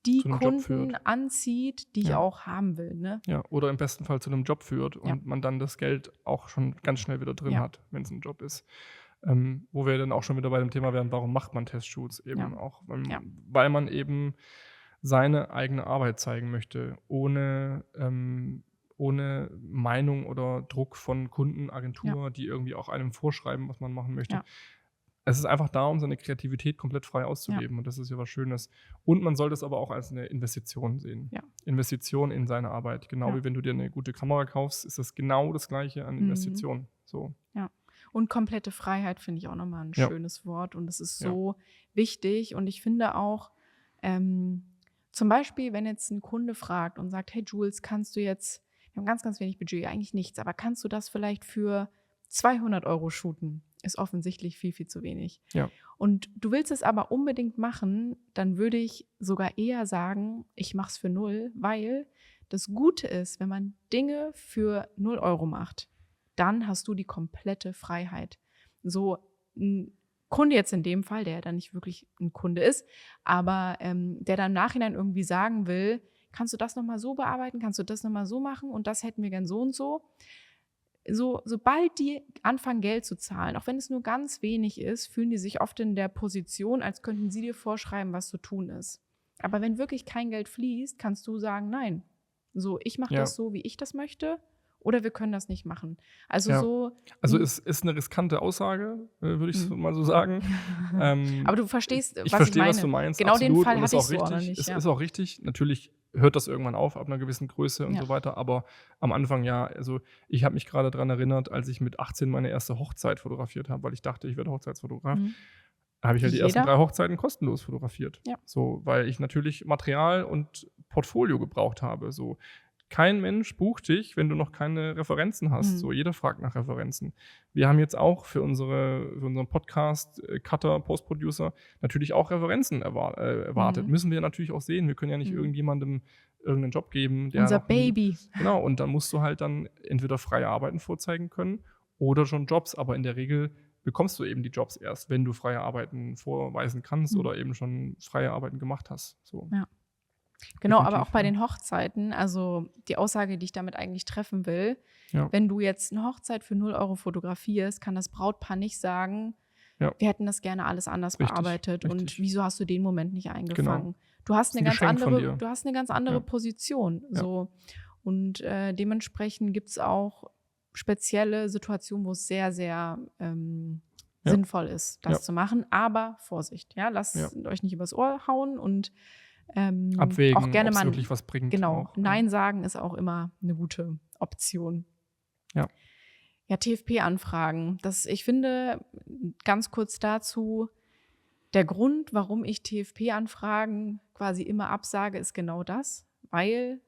die Kunden anzieht, die ich auch haben will. Ne? Ja, oder im besten Fall zu einem Job führt und man dann das Geld auch schon ganz schnell wieder drin hat, wenn es ein Job ist. Wo wir dann auch schon wieder bei dem Thema wären, warum macht man Testshoots? Eben auch, weil man eben seine eigene Arbeit zeigen möchte, ohne Meinung oder Druck von Kunden, Agentur, die irgendwie auch einem vorschreiben, was man machen möchte. Ja. Es ist einfach da, um seine Kreativität komplett frei auszuleben und das ist ja was Schönes. Und man sollte es aber auch als eine Investition sehen. Ja. Investition in seine Arbeit. Genau wie wenn du dir eine gute Kamera kaufst, ist das genau das Gleiche an Investitionen. So. Ja. Und komplette Freiheit finde ich auch nochmal ein schönes Wort und das ist so wichtig und ich finde auch, zum Beispiel, wenn jetzt ein Kunde fragt und sagt, hey Jules, kannst du jetzt, wir haben ganz, ganz wenig Budget, eigentlich nichts, aber kannst du das vielleicht für 200 € shooten? Ist offensichtlich viel, viel zu wenig. Ja. Und du willst es aber unbedingt machen, dann würde ich sogar eher sagen, ich mache es für 0, weil das Gute ist, wenn man Dinge für 0 € macht, dann hast du die komplette Freiheit. So ein Kunde jetzt in dem Fall, der dann nicht wirklich ein Kunde ist, aber der dann im Nachhinein irgendwie sagen will, kannst du das nochmal so bearbeiten, kannst du das nochmal so machen und das hätten wir gern so und so. Sobald die anfangen, Geld zu zahlen, auch wenn es nur ganz wenig ist, fühlen die sich oft in der Position, als könnten sie dir vorschreiben, was zu tun ist. Aber wenn wirklich kein Geld fließt, kannst du sagen, nein, so, ich mache das so, wie ich das möchte, oder wir können das nicht machen. Also es ist eine riskante Aussage, würde ich mal so sagen. Aber du verstehst, was ich verstehe, meine. was du meinst. Genau absolut. den Fall Und hatte ich so richtig. auch noch nicht. Es ist auch richtig. Natürlich hört das irgendwann auf, ab einer gewissen Größe und so weiter. Aber am Anfang also ich habe mich gerade daran erinnert, als ich mit 18 meine erste Hochzeit fotografiert habe, weil ich dachte, ich werde Hochzeitsfotograf. Habe ich halt die ersten 3 Hochzeiten kostenlos fotografiert. Ja. So, weil ich natürlich Material und Portfolio gebraucht habe. So. Kein Mensch bucht dich, wenn du noch keine Referenzen hast. So, jeder fragt nach Referenzen. Wir haben jetzt auch für unseren Podcast, Cutter, Postproducer, natürlich auch Referenzen erwartet. Müssen wir natürlich auch sehen. Wir können ja nicht irgendjemandem irgendeinen Job geben. Der unser Baby. Genau, und dann musst du halt dann entweder freie Arbeiten vorzeigen können oder schon Jobs. Aber in der Regel bekommst du eben die Jobs erst, wenn du freie Arbeiten vorweisen kannst oder eben schon freie Arbeiten gemacht hast. So. Ja. Genau, aber auch bei den Hochzeiten, also die Aussage, die ich damit eigentlich treffen will, wenn du jetzt eine Hochzeit für 0 € fotografierst, kann das Brautpaar nicht sagen, wir hätten das gerne alles anders bearbeitet und wieso hast du den Moment nicht eingefangen? Genau. Du hast eine ganz andere Position. So. Und dementsprechend gibt es auch spezielle Situationen, wo es sehr, sehr sinnvoll ist, das zu machen. Aber Vorsicht, lasst euch nicht übers Ohr hauen und abwägen, auch gerne mal wirklich was bringt. Genau, auch, Nein sagen ist auch immer eine gute Option. Ja, TFP-Anfragen. Ich finde, ganz kurz dazu, der Grund, warum ich TFP-Anfragen quasi immer absage, ist genau das, weil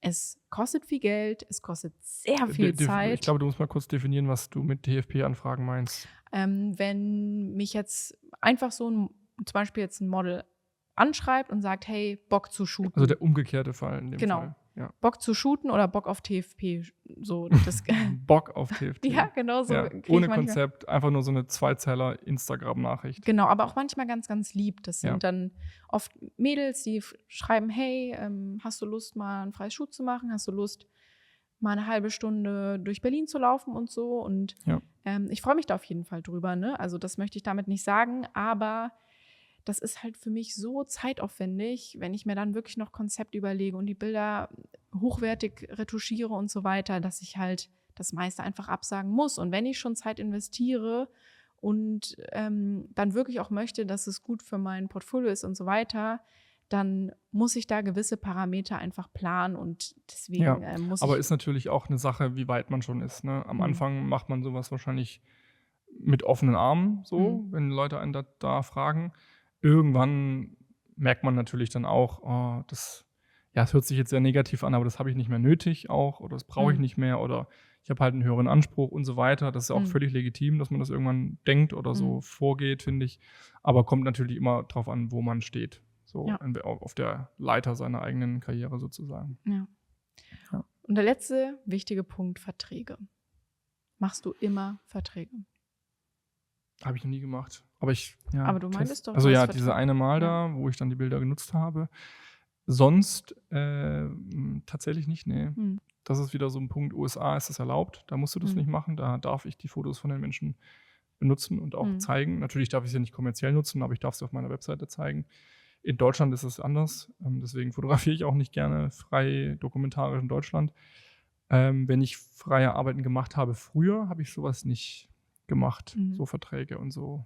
es kostet viel Geld, es kostet sehr viel Zeit. Ich glaube, du musst mal kurz definieren, was du mit TFP-Anfragen meinst. Wenn mich jetzt einfach zum Beispiel jetzt ein Model anschreibt und sagt, hey, Bock zu shooten. Also der umgekehrte Fall in dem Fall. Ja. Bock zu shooten oder Bock auf TFP. So, Bock auf TFP. Ja, genau so. Ja, ohne Konzept, einfach nur so eine Zweizeiler Instagram-Nachricht. Genau, aber auch manchmal ganz, ganz lieb. Das sind dann oft Mädels, die schreiben, hey, hast du Lust, mal ein freies Shoot zu machen? Hast du Lust, mal eine halbe Stunde durch Berlin zu laufen und so? Und ich freue mich da auf jeden Fall drüber. Ne? Also das möchte ich damit nicht sagen, aber das ist halt für mich so zeitaufwendig, wenn ich mir dann wirklich noch Konzept überlege und die Bilder hochwertig retuschiere und so weiter, dass ich halt das meiste einfach absagen muss. Und wenn ich schon Zeit investiere und dann wirklich auch möchte, dass es gut für mein Portfolio ist und so weiter, dann muss ich da gewisse Parameter einfach planen und deswegen muss ich. Aber ist natürlich auch eine Sache, wie weit man schon ist. Ne? Am Anfang macht man sowas wahrscheinlich mit offenen Armen, so, wenn Leute einen da fragen. Irgendwann merkt man natürlich dann auch, es hört sich jetzt sehr negativ an, aber das habe ich nicht mehr nötig auch oder das brauche ich nicht mehr oder ich habe halt einen höheren Anspruch und so weiter. Das ist auch völlig legitim, dass man das irgendwann denkt oder so vorgeht, finde ich. Aber kommt natürlich immer drauf an, wo man steht. So auf der Leiter seiner eigenen Karriere sozusagen. Ja. Und der letzte wichtige Punkt, Verträge. Machst du immer Verträge? Habe ich noch nie gemacht. Aber du meintest doch. Also diese eine Mal da, wo ich dann die Bilder genutzt habe. Sonst tatsächlich nicht, nee. Das ist wieder so ein Punkt, USA ist das erlaubt, da musst du das nicht machen. Da darf ich die Fotos von den Menschen benutzen und auch zeigen. Natürlich darf ich sie nicht kommerziell nutzen, aber ich darf sie auf meiner Webseite zeigen. In Deutschland ist es anders, deswegen fotografiere ich auch nicht gerne frei dokumentarisch in Deutschland. Wenn ich freie Arbeiten gemacht habe früher, habe ich sowas nicht gemacht, so Verträge und so,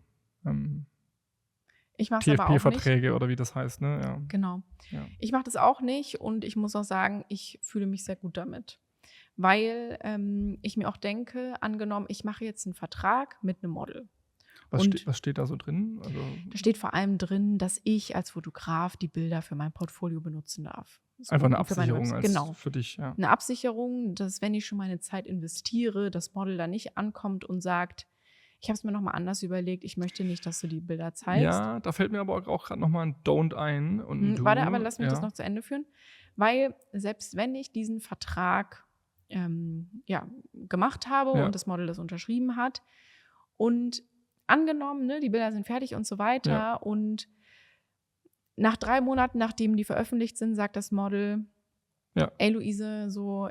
Ich mache es aber auch nicht. TFP-Verträge oder wie das heißt, ne? Ja. Genau. Ja. Ich mache das auch nicht und ich muss auch sagen, ich fühle mich sehr gut damit. Weil ich mir auch denke, angenommen, ich mache jetzt einen Vertrag mit einem Model. Was steht da so drin? Also, Da steht vor allem drin, dass ich als Fotograf die Bilder für mein Portfolio benutzen darf. So, einfach eine und für meine Absicherung Website. Genau. für dich, ja. Eine Absicherung, dass wenn ich schon meine Zeit investiere, das Model da nicht ankommt und sagt, ich habe es mir nochmal anders überlegt, ich möchte nicht, dass du die Bilder zeigst. Ja, da fällt mir aber auch gerade nochmal ein Don't ein. Und Warte, aber lass mich das ja. noch zu Ende führen. Weil selbst wenn ich diesen Vertrag gemacht habe Ja. und das Model das unterschrieben hat und angenommen, ne, die Bilder sind fertig und so weiter Ja. und nach 3 Monaten, nachdem die veröffentlicht sind, sagt das Model, Ja. ey Luise, so,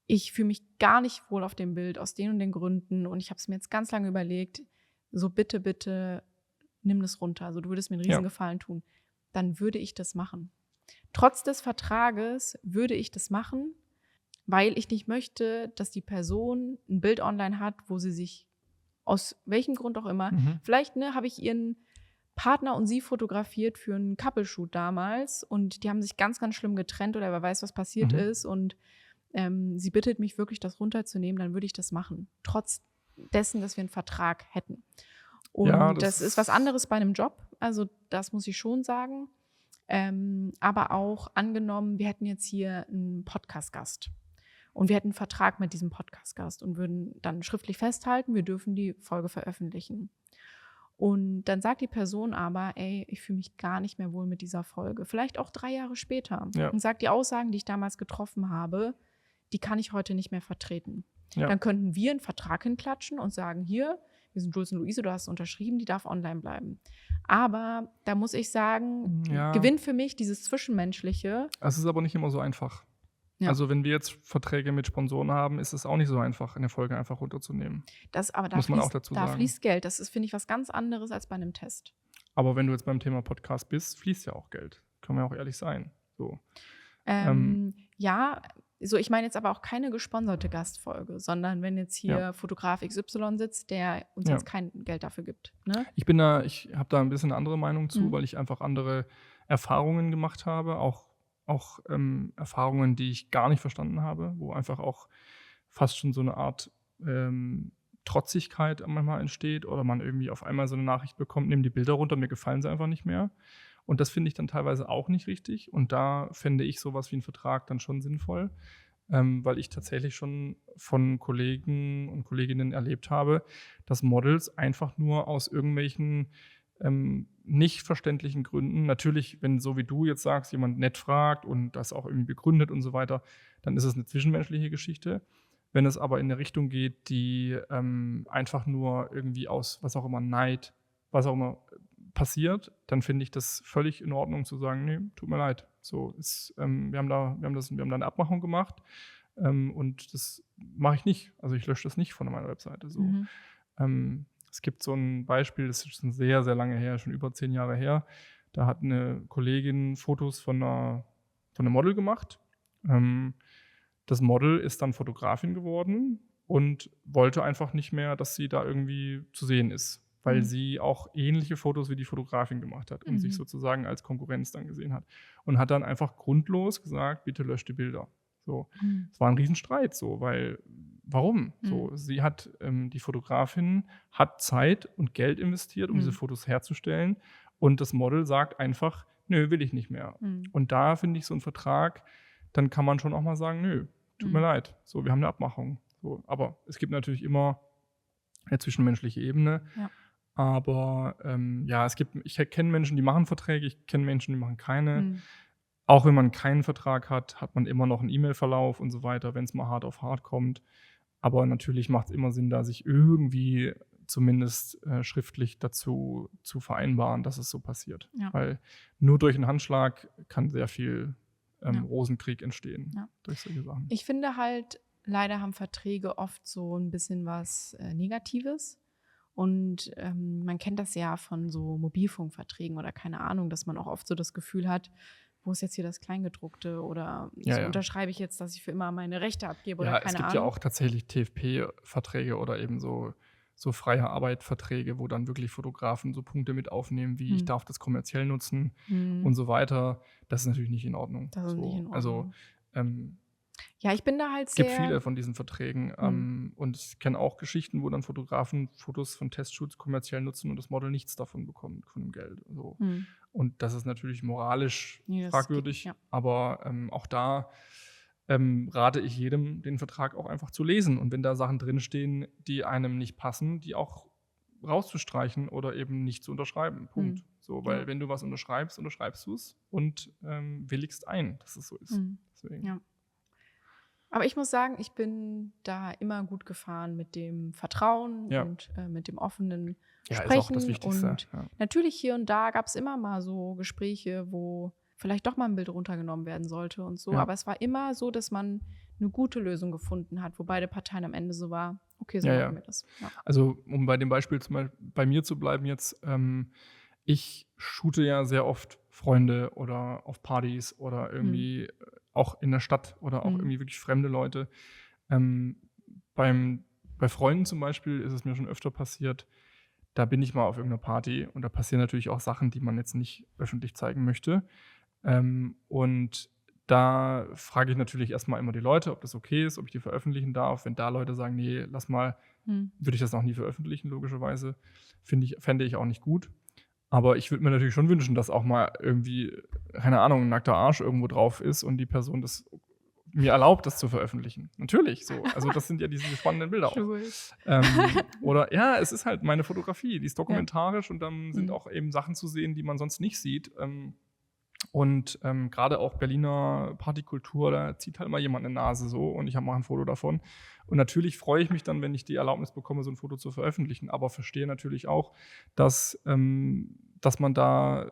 ich fühle mich gar nicht wohl auf dem Bild aus den und den Gründen und ich habe es mir jetzt ganz lange überlegt, so bitte, bitte nimm das runter, also du würdest mir einen riesen Gefallen tun, dann würde ich das machen. Trotz des Vertrages würde ich das machen, weil ich nicht möchte, dass die Person ein Bild online hat, wo sie sich aus welchem Grund auch immer, vielleicht habe ich ihren Partner und sie fotografiert für einen Couple-Shoot damals und die haben sich ganz, ganz schlimm getrennt oder wer weiß, was passiert ist und sie bittet mich wirklich, das runterzunehmen, dann würde ich das machen. Trotz dessen, dass wir einen Vertrag hätten. Und Ja, das ist was anderes bei einem Job, also das muss ich schon sagen. Aber auch angenommen, wir hätten jetzt hier einen Podcast-Gast und wir hätten einen Vertrag mit diesem Podcast-Gast und würden dann schriftlich festhalten, wir dürfen die Folge veröffentlichen. Und dann sagt die Person aber, ey, ich fühle mich gar nicht mehr wohl mit dieser Folge. Vielleicht auch 3 Jahre später. Ja. Und sagt, die Aussagen, die ich damals getroffen habe, die kann ich heute nicht mehr vertreten. Ja. Dann könnten wir einen Vertrag hinklatschen und sagen, hier, wir sind Jules und Luise, du hast unterschrieben, die darf online bleiben. Aber da muss ich sagen, gewinnt für mich dieses Zwischenmenschliche. Es ist aber nicht immer so einfach. Ja. Also wenn wir jetzt Verträge mit Sponsoren haben, ist es auch nicht so einfach, eine Folge einfach runterzunehmen. Muss man auch dazu sagen. Da fließt Geld. Das ist, finde ich, was ganz anderes als bei einem Test. Aber wenn du jetzt beim Thema Podcast bist, fließt ja auch Geld. Können wir auch ehrlich sein. So. Ja, so ich meine jetzt aber auch keine gesponserte Gastfolge, sondern wenn jetzt hier Fotograf XY sitzt, der uns jetzt kein Geld dafür gibt. Ne? Ich habe da ein bisschen eine andere Meinung zu, weil ich einfach andere Erfahrungen gemacht habe, auch Erfahrungen, die ich gar nicht verstanden habe, wo einfach auch fast schon so eine Art Trotzigkeit manchmal entsteht oder man irgendwie auf einmal so eine Nachricht bekommt, nimm die Bilder runter, mir gefallen sie einfach nicht mehr. Und das finde ich dann teilweise auch nicht richtig. Und da fände ich sowas wie einen Vertrag dann schon sinnvoll, weil ich tatsächlich schon von Kollegen und Kolleginnen erlebt habe, dass Models einfach nur aus irgendwelchen nicht verständlichen Gründen, natürlich, wenn so wie du jetzt sagst, jemand nett fragt und das auch irgendwie begründet und so weiter, dann ist es eine zwischenmenschliche Geschichte. Wenn es aber in eine Richtung geht, die einfach nur irgendwie aus was auch immer Neid, was auch immer passiert, dann finde ich das völlig in Ordnung zu sagen, nee, tut mir leid. So ist, wir haben da eine Abmachung gemacht und das mache ich nicht. Also ich lösche das nicht von meiner Webseite. So. Es gibt so ein Beispiel, das ist schon sehr, sehr lange her, schon über 10 Jahre her. Da hat eine Kollegin Fotos von einem Model gemacht. Das Model ist dann Fotografin geworden und wollte einfach nicht mehr, dass sie da irgendwie zu sehen ist, weil sie auch ähnliche Fotos wie die Fotografin gemacht hat und sich sozusagen als Konkurrenz dann gesehen hat. Und hat dann einfach grundlos gesagt, bitte löscht die Bilder. So. Es war ein Riesenstreit, so, weil, warum? So, sie hat, die Fotografin hat Zeit und Geld investiert, um diese Fotos herzustellen und das Model sagt einfach, nö, will ich nicht mehr. Und da finde ich so einen Vertrag, dann kann man schon auch mal sagen, nö, tut mir leid, so, wir haben eine Abmachung. So, aber es gibt natürlich immer eine zwischenmenschliche Ebene. Ja. Aber ich kenne Menschen, die machen Verträge, ich kenne Menschen, die machen keine. Auch wenn man keinen Vertrag hat, hat man immer noch einen E-Mail-Verlauf und so weiter, wenn es mal hart auf hart kommt. Aber natürlich macht es immer Sinn, da sich irgendwie zumindest schriftlich dazu zu vereinbaren, dass es so passiert. Ja. Weil nur durch einen Handschlag kann sehr viel Rosenkrieg entstehen durch solche Sachen. Ich finde halt, leider haben Verträge oft so ein bisschen was Negatives. Und man kennt das ja von so Mobilfunkverträgen oder keine Ahnung, dass man auch oft so das Gefühl hat, wo ist jetzt hier das Kleingedruckte oder Ja, so ja. unterschreibe ich jetzt, dass ich für immer meine Rechte abgebe Ja, oder es keine gibt ja Ahnung. auch tatsächlich TFP-Verträge oder eben so freie Arbeit-Verträge, wo dann wirklich Fotografen so Punkte mit aufnehmen, wie ich darf das kommerziell nutzen und so weiter. Das ist natürlich nicht in Ordnung. Das ist nicht in Also Ordnung. ähm, Ja, ich bin da halt es gibt sehr. viele von diesen Verträgen und ich kenne auch Geschichten, wo dann Fotografen Fotos von Testshoots kommerziell nutzen und das Model nichts davon bekommt, von dem Geld. So. Und das ist natürlich moralisch Nee, das fragwürdig, geht, ja. aber auch da rate ich jedem, den Vertrag auch einfach zu lesen. Und wenn da Sachen drinstehen, die einem nicht passen, die auch rauszustreichen oder eben nicht zu unterschreiben. Punkt. So, weil Ja. wenn du was unterschreibst, unterschreibst du es und willigst ein, dass es so ist. Deswegen. Ja. Aber ich muss sagen, ich bin da immer gut gefahren mit dem Vertrauen Ja. und mit dem offenen Ja, ist Sprechen. auch das Wichtigste. Und Ja. natürlich hier und da gab es immer mal so Gespräche, wo vielleicht doch mal ein Bild runtergenommen werden sollte und so. Ja. Aber es war immer so, dass man eine gute Lösung gefunden hat, wo beide Parteien am Ende so war, okay, so machen wir das. Ja. Also, um bei dem Beispiel bei mir zu bleiben jetzt, ich shoote ja sehr oft Freunde oder auf Partys oder irgendwie auch in der Stadt oder auch irgendwie wirklich fremde Leute. Bei Freunden zum Beispiel ist es mir schon öfter passiert, da bin ich mal auf irgendeiner Party und da passieren natürlich auch Sachen, die man jetzt nicht öffentlich zeigen möchte. Und da frage ich natürlich erstmal immer die Leute, ob das okay ist, ob ich die veröffentlichen darf. Wenn da Leute sagen, nee, lass mal, würde ich das auch nie veröffentlichen, logischerweise. Fände ich auch nicht gut. Aber ich würde mir natürlich schon wünschen, dass auch mal irgendwie, keine Ahnung, ein nackter Arsch irgendwo drauf ist und die Person das mir erlaubt, das zu veröffentlichen. Natürlich, so. Also das sind ja diese spannenden Bilder auch. Oder ja, es ist halt meine Fotografie, die ist dokumentarisch und dann sind auch eben Sachen zu sehen, die man sonst nicht sieht. Und gerade auch Berliner Partykultur, da zieht halt mal jemand eine Nase so und ich mache ein Foto davon. Und natürlich freue ich mich dann, wenn ich die Erlaubnis bekomme, so ein Foto zu veröffentlichen, aber verstehe natürlich auch, dass man da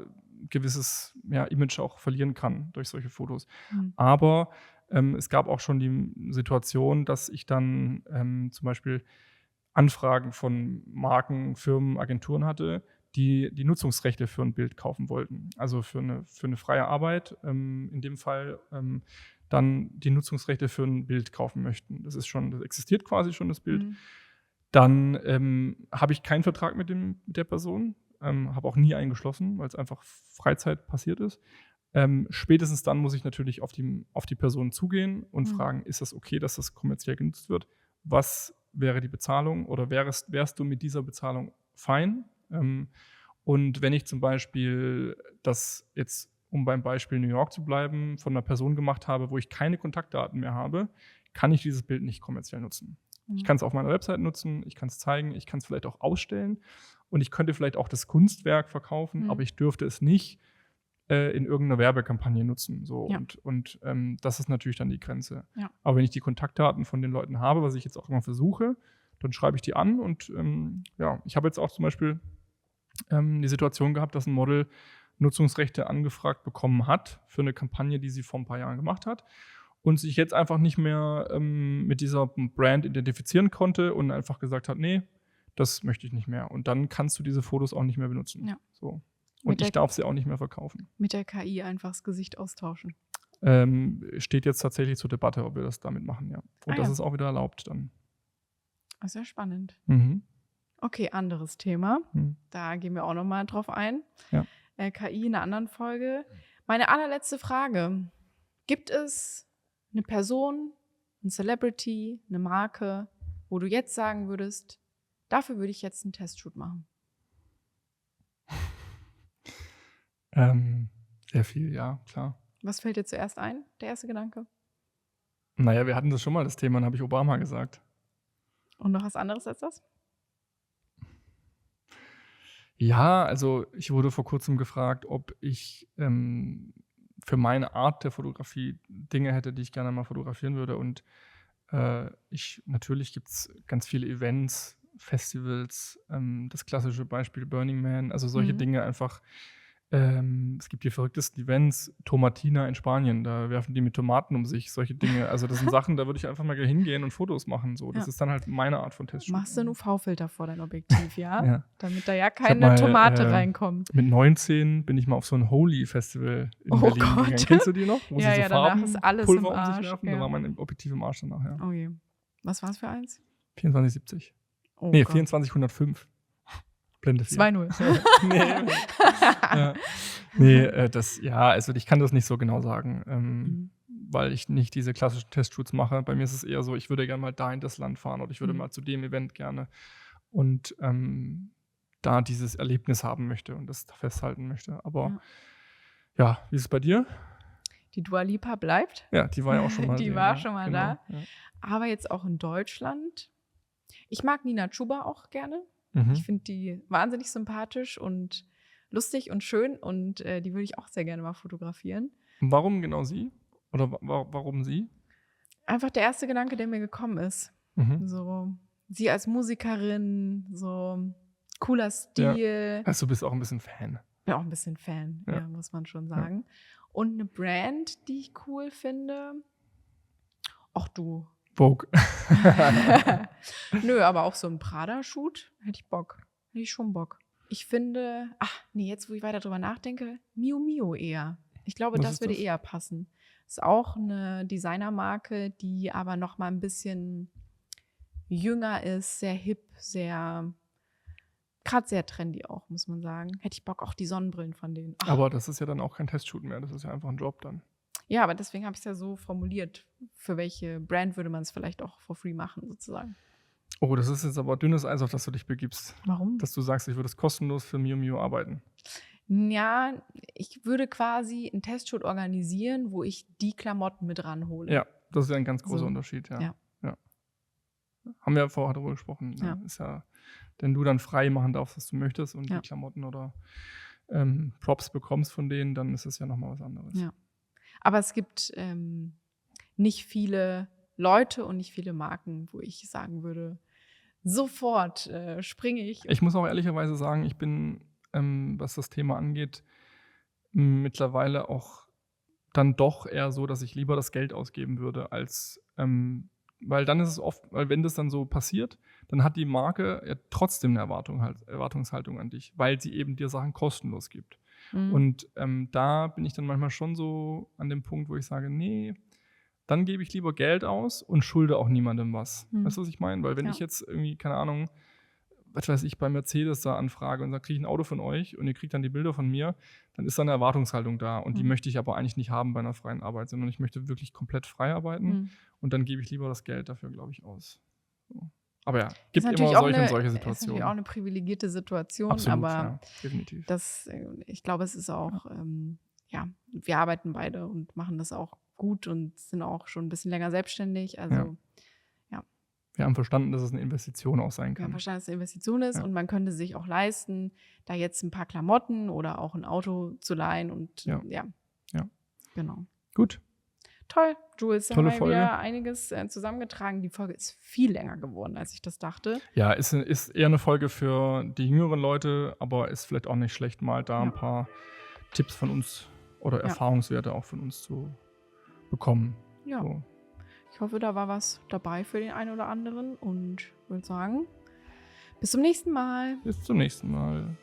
gewisses Image auch verlieren kann durch solche Fotos. Aber es gab auch schon die Situation, dass ich dann zum Beispiel Anfragen von Marken, Firmen, Agenturen hatte, die Nutzungsrechte für ein Bild kaufen wollten. Also für eine freie Arbeit, in dem Fall dann die Nutzungsrechte für ein Bild kaufen möchten. Das existiert quasi schon, das Bild. Dann habe ich keinen Vertrag mit der Person, habe auch nie einen geschlossen, weil es einfach Freizeit passiert ist. Spätestens dann muss ich natürlich auf die Person zugehen und fragen, ist das okay, dass das kommerziell genutzt wird? Was wäre die Bezahlung oder wärst du mit dieser Bezahlung fein? Und wenn ich zum Beispiel das jetzt, um beim Beispiel New York zu bleiben, von einer Person gemacht habe, wo ich keine Kontaktdaten mehr habe, kann ich dieses Bild nicht kommerziell nutzen. Ich kann es auf meiner Website nutzen, ich kann es zeigen, ich kann es vielleicht auch ausstellen und ich könnte vielleicht auch das Kunstwerk verkaufen, aber ich dürfte es nicht in irgendeiner Werbekampagne nutzen. So. Ja. Und das ist natürlich dann die Grenze. Ja. Aber wenn ich die Kontaktdaten von den Leuten habe, was ich jetzt auch immer versuche, dann schreibe ich die an und ich habe jetzt auch zum Beispiel die Situation gehabt, dass ein Model Nutzungsrechte angefragt bekommen hat für eine Kampagne, die sie vor ein paar Jahren gemacht hat und sich jetzt einfach nicht mehr mit dieser Brand identifizieren konnte und einfach gesagt hat, nee, das möchte ich nicht mehr. Und dann kannst du diese Fotos auch nicht mehr benutzen. Ja. So. Und ich darf sie auch nicht mehr verkaufen. Mit der KI einfach das Gesicht austauschen. Steht jetzt tatsächlich zur Debatte, ob wir das damit machen, ja. Und das ist auch wieder erlaubt dann. Das ist ja spannend. Mhm. Okay, anderes Thema. Da gehen wir auch nochmal drauf ein. Ja. KI in einer anderen Folge. Meine allerletzte Frage. Gibt es eine Person, ein Celebrity, eine Marke, wo du jetzt sagen würdest, dafür würde ich jetzt einen Testshoot machen? Sehr viel, ja, klar. Was fällt dir zuerst ein, der erste Gedanke? Naja, wir hatten das schon mal, das Thema, dann habe ich Obama gesagt. Und noch was anderes als das? Ja, also ich wurde vor kurzem gefragt, ob ich für meine Art der Fotografie Dinge hätte, die ich gerne mal fotografieren würde. Und natürlich gibt es ganz viele Events, Festivals, das klassische Beispiel Burning Man, also solche Dinge einfach, Es gibt die verrücktesten Events, Tomatina in Spanien, da werfen die mit Tomaten um sich, solche Dinge. Also das sind Sachen, da würde ich einfach mal gleich hingehen und Fotos machen. So. Das ist dann halt meine Art von Testshoot. Machst du einen UV-Filter vor dein Objektiv, ja? Ja. Damit da ja Ich hab keine mal, Tomate reinkommt. Mit 19 bin ich mal auf so ein Holy-Festival in Oh Berlin Gott. gegangen. Kennst du die noch? Wo Ja, sie so ja, danach Farben, ist alles Pulver im um sich Arsch, werfen. ja. Da war mein Objektiv im Arsch danach, ja. Oh je. Was war es für eins? 2470. Oh Nee, Gott. 2405. Blende 4. 2-0. Nee. Ja. Nee, also ich kann das nicht so genau sagen, weil ich nicht diese klassischen Testshoots mache. Bei mir ist es eher so, ich würde gerne mal da in das Land fahren oder ich würde mal zu dem Event gerne und da dieses Erlebnis haben möchte und das festhalten möchte. Aber ja, wie ist es bei dir? Die Dua Lipa bleibt. Ja, die war ja auch schon mal Die da, war ja, schon mal genau, da. Ja. Aber jetzt auch in Deutschland. Ich mag Nina Chuba auch gerne. Ich finde die wahnsinnig sympathisch und lustig und schön und die würde ich auch sehr gerne mal fotografieren. Warum genau sie? Oder warum sie? Einfach der erste Gedanke, der mir gekommen ist. So, sie als Musikerin, so cooler Stil. Ja. Also du bist auch ein bisschen Fan. Bin auch ein bisschen Fan, ja, muss man schon sagen. Und eine Brand, die ich cool finde. Ach du. Vogue. Nö, aber auch so ein Prada-Shoot hätte ich Bock. Hätte ich schon Bock. Ich finde, jetzt wo ich weiter drüber nachdenke, Miu Miu eher. Ich glaube, das würde eher passen. Ist auch eine Designermarke, die aber noch mal ein bisschen jünger ist, sehr hip, gerade sehr trendy auch, muss man sagen. Hätte ich Bock, auch die Sonnenbrillen von denen. Aber das ist ja dann auch kein Testshoot mehr, das ist ja einfach ein Job dann. Ja, aber deswegen habe ich es ja so formuliert. Für welche Brand würde man es vielleicht auch for free machen, sozusagen. Oh, das ist jetzt aber dünnes Eis, auf das du dich begibst. Warum? Dass du sagst, ich würde kostenlos für Miu Miu arbeiten. Ja, ich würde quasi einen Testshoot organisieren, wo ich die Klamotten mit ranhole. Ja, das ist ja ein ganz großer Unterschied, ja. Haben wir ja vorher darüber gesprochen. Ja. Ist ja, wenn du dann frei machen darfst, was du möchtest und die Klamotten oder Props bekommst von denen, dann ist es ja nochmal was anderes. Ja. Aber es gibt nicht viele Leute und nicht viele Marken, wo ich sagen würde, sofort springe ich. Ich muss auch ehrlicherweise sagen, ich bin, was das Thema angeht, mittlerweile auch dann doch eher so, dass ich lieber das Geld ausgeben würde, als weil dann ist es oft, weil wenn das dann so passiert, dann hat die Marke ja trotzdem eine Erwartungshaltung an dich, weil sie eben dir Sachen kostenlos gibt. Und da bin ich dann manchmal schon so an dem Punkt, wo ich sage, nee, dann gebe ich lieber Geld aus und schulde auch niemandem was. Weißt du, was ich meine? Weil wenn ich jetzt irgendwie, keine Ahnung, was weiß ich, bei Mercedes da anfrage und sage, kriege ich ein Auto von euch und ihr kriegt dann die Bilder von mir, dann ist da eine Erwartungshaltung da und die möchte ich aber eigentlich nicht haben bei einer freien Arbeit, sondern ich möchte wirklich komplett frei arbeiten und dann gebe ich lieber das Geld dafür, glaube ich, aus. So. Aber ja, gibt immer solche und solche Situationen. Das ist natürlich auch eine privilegierte Situation, absolut, aber definitiv. Ich glaube, es ist auch, wir arbeiten beide und machen das auch gut und sind auch schon ein bisschen länger selbstständig, also wir haben verstanden, dass es eine Investition auch sein kann. Wir haben verstanden, dass es eine Investition ist und man könnte sich auch leisten, da jetzt ein paar Klamotten oder auch ein Auto zu leihen und genau. Gut. Toll, Jules, da tolle haben wir wieder einiges zusammengetragen. Die Folge ist viel länger geworden, als ich das dachte. Ja, ist eher eine Folge für die jüngeren Leute, aber ist vielleicht auch nicht schlecht, mal da ein paar Tipps von uns oder Erfahrungswerte auch von uns zu bekommen. Ja. So. Ich hoffe, da war was dabei für den einen oder anderen und würde sagen, bis zum nächsten Mal. Bis zum nächsten Mal.